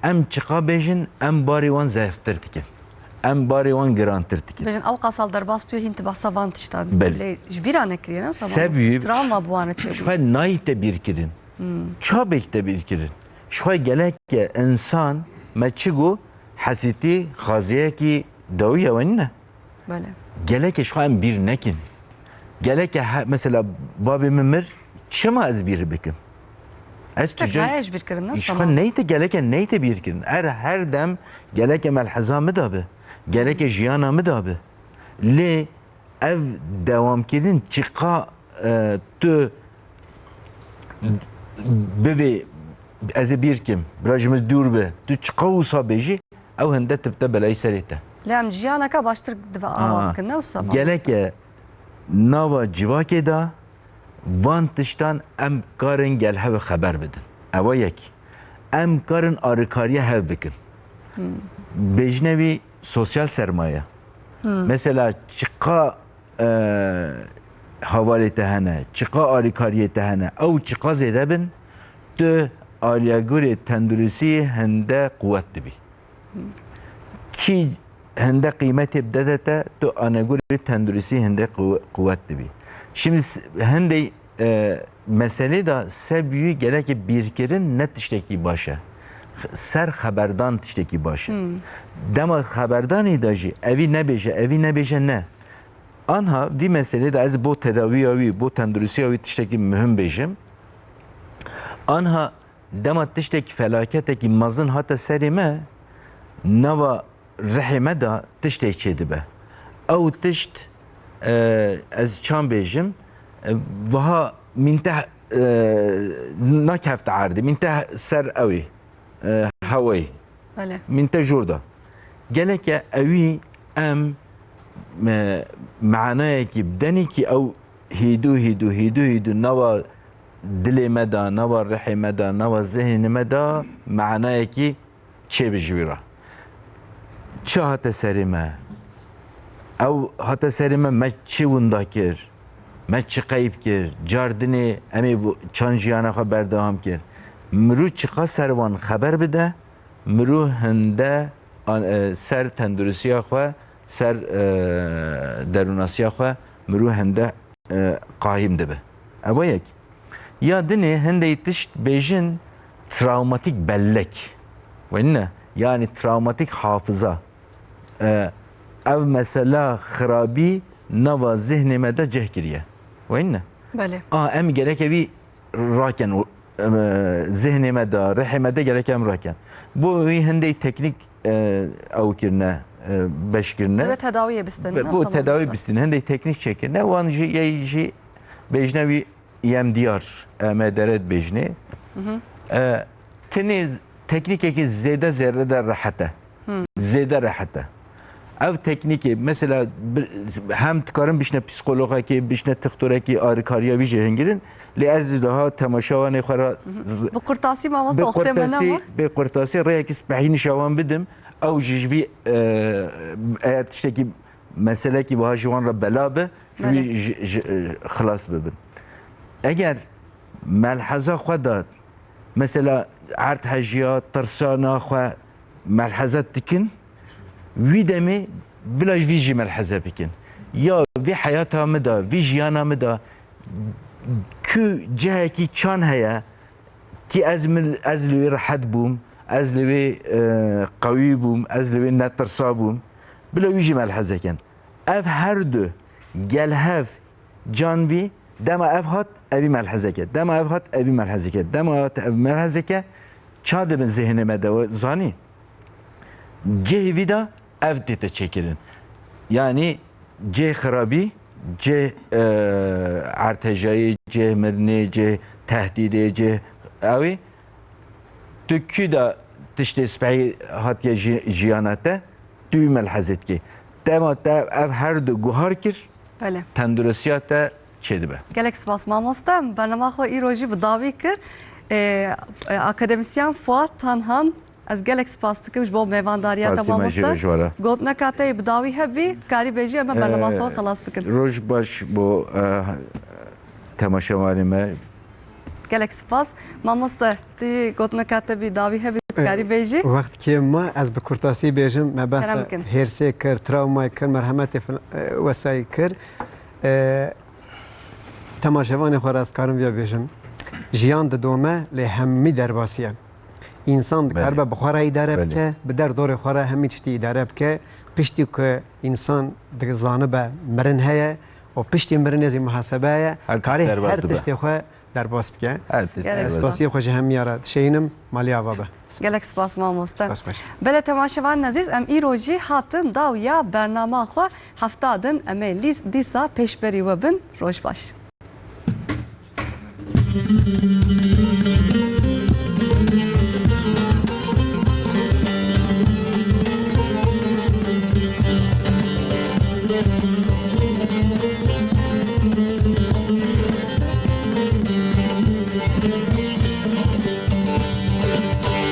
em çıka bejin em bari wan zayıftır dikin em bari wan grantır dikin بجن او قصال در باس بيو هنت بس سافانتشتان بله. جبيرانه كرينا Seviyor. تراما بوانا تشي Şu nayte bir kirin. Çabekte bir kirin. Şu gelek ki insan meçigu hasiti xaziye ki dawiye venne. بله Gelek ki şu an bir nekin. Gelek ki mesela babi mimir çima az bir bikim. Ez تك نايش بيركرنا şu an neyte gelek ki neyte bir kirin. Her dem gelek ki melhaza mı da be. Gelek ki jiyana mı da be. Le ev devam kirin çıka tu بوی از بیر کم برایجمز دور به تو چقاو سابجی او هنده تبته بلای سریته لا ام جيانا كا باشتر دفا كنا وسبا گله که ناوا جواکه دا وان تشتان ام کارن گل هوا خبر بدن اوا یک ام کارن آرکاریه هوا بکن بجنوی سوسیال سرمایه mesela çıka havale tehene, çıka arikariye tehene, او çıka zedebin, tu aliyaguri tendürüsi hende kuvvetli bi. Ki hende kıymeti bdedete, tu anaguri tendürüsi hende kuvvetli bi. Şimdi hende mesele da sebüyü gerek birkirin net işteki başa. Ser haberdan işteki başa. Dema haberdan idajı, evi ne beje ne. Anha bir mesele de az bu tedavi bu tendürüsü tişteki mühim bejim. Anha dema tişteki felaketeki mazın hatta serime nava rahime da tişteki çedibe. Au tişt az çam bejim vaha mintah nakeft ardi mintah ser avi havai بله mintah jurda. Geleke avi em معناه کی بدنی کی او هیدو نوا دل مدا نوا رح مدا نوا ذهن مدا معناه کی چه بجویرا چه هات سریمه او هات سریمه ما چه وندا کر ما چه قیب کر جاردنی امی چانجیانا خبر دام کر مرو چقا سروان خبر بده مرو هنده سر تندرسی خو سر دروناسیا خو مرو هنده قایم دبه اوا یک یا دنی هنده تشت بیجن travmatik bellek ve ne yani travmatik hafıza ev mesela kharabi nava zihnime de cehkiriye ve ne بله em gerekevi raken zihnime de rahime de gerekem raken bu hende teknik avkirne beşkirne evet tedaviye bistene bu tedavi bistine hende teknik çekirne wan ji bejnevi EMDR mederet bejne teni teknik zede zerrede rahate zede rahate ev tekniki mesela hem tıkarın bişne psikologa ki bişne tıktura ki arikariya bir cehengirin li ez daha temaşavanı khara bu kurtasi ma vasta oxtemena mı be kurtasi raya ki spahini şavan bidim ev jijvi eğer tişteki mesele ki bu hajivan rabbelabe jvi خلاص bibin eğer melhaza xada mesela art hajiya tersana xwa melhazat dikin ویدمی بلاش ویجی ملحظه بکن یا وی حیاتا مدا وی جیانا مدا که جهه کی چان هیا کی از لوی راحت بوم ez li wê qewî bûm, ez li wê netirsa bûm, bila wî jî melhezekin. Ev her du gelhev can vî dema ev hat evî melhezeke, dema ev hat evî melhezeke, dema hat ev melhezeke ça dibin zihnime de zanî cihê vî de ev tête çêkirin. Yani cih xirabî, cih ertejayî, cih mirinê, cih tehdîdê, cih evî tu kû da tiştê spehî hatiye jiyana te tu wî melhezet kî. Dema te ev her du guhar kir, بله tenduristiya te çê dibe. gelek spas mamosta برنامه خو ایروجی بداوی کر اکادمیسیان فواد تنهان از gelek spas dikim ji bo mêvandarîya te Spasî me jî mamosta jwara. gotneka te بداوی هبی karî bêjî em برنامه خو خلاص bikin Roj baş bo temaşevanê me gelek spas mamosta tu gotneka te بداوی هبی karî bêjî وقت که ما از به کرتاسی بیجم ما بس کرم کن. هرسه کر تراوما کر مرحمت وسای کر تماشاوان خواست کارم بیا بیجم جیان دومه لی همی درباسیه انسان دکار به بخوره اداره بکه به در دور خوره همی چتی اداره بکه پشتی که انسان دزانه به مرن هیا و پشتی مرن از محاسبه هر کاری درباس هر دبه. تشتی خو درباس بکه Gelek اسپاسی خوش همیاره شینم مالی آوابه gelek spas mamosta سپاس باش بله تماشاوان نزیز ام ایروجی هاتن داویا برنامه خو هفتادن ام دیسا پیشبری و بن روش باش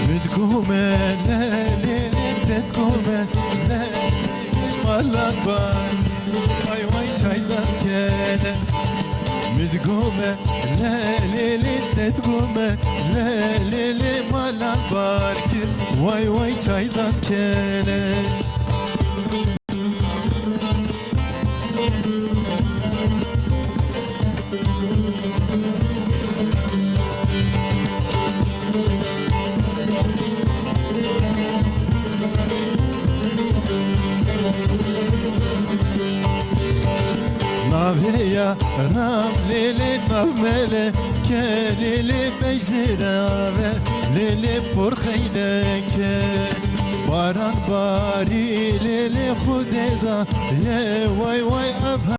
مدقومه ليلي تدقومه مالك بار واي واي çaydan kele مدقومه ليلي تدقومه ليلي مالك بار واي واي çaydan kele Naveya ram lele navmele ke lele bejzirave lele porxeyle ke baran bari lele khudeda ye vay vay abha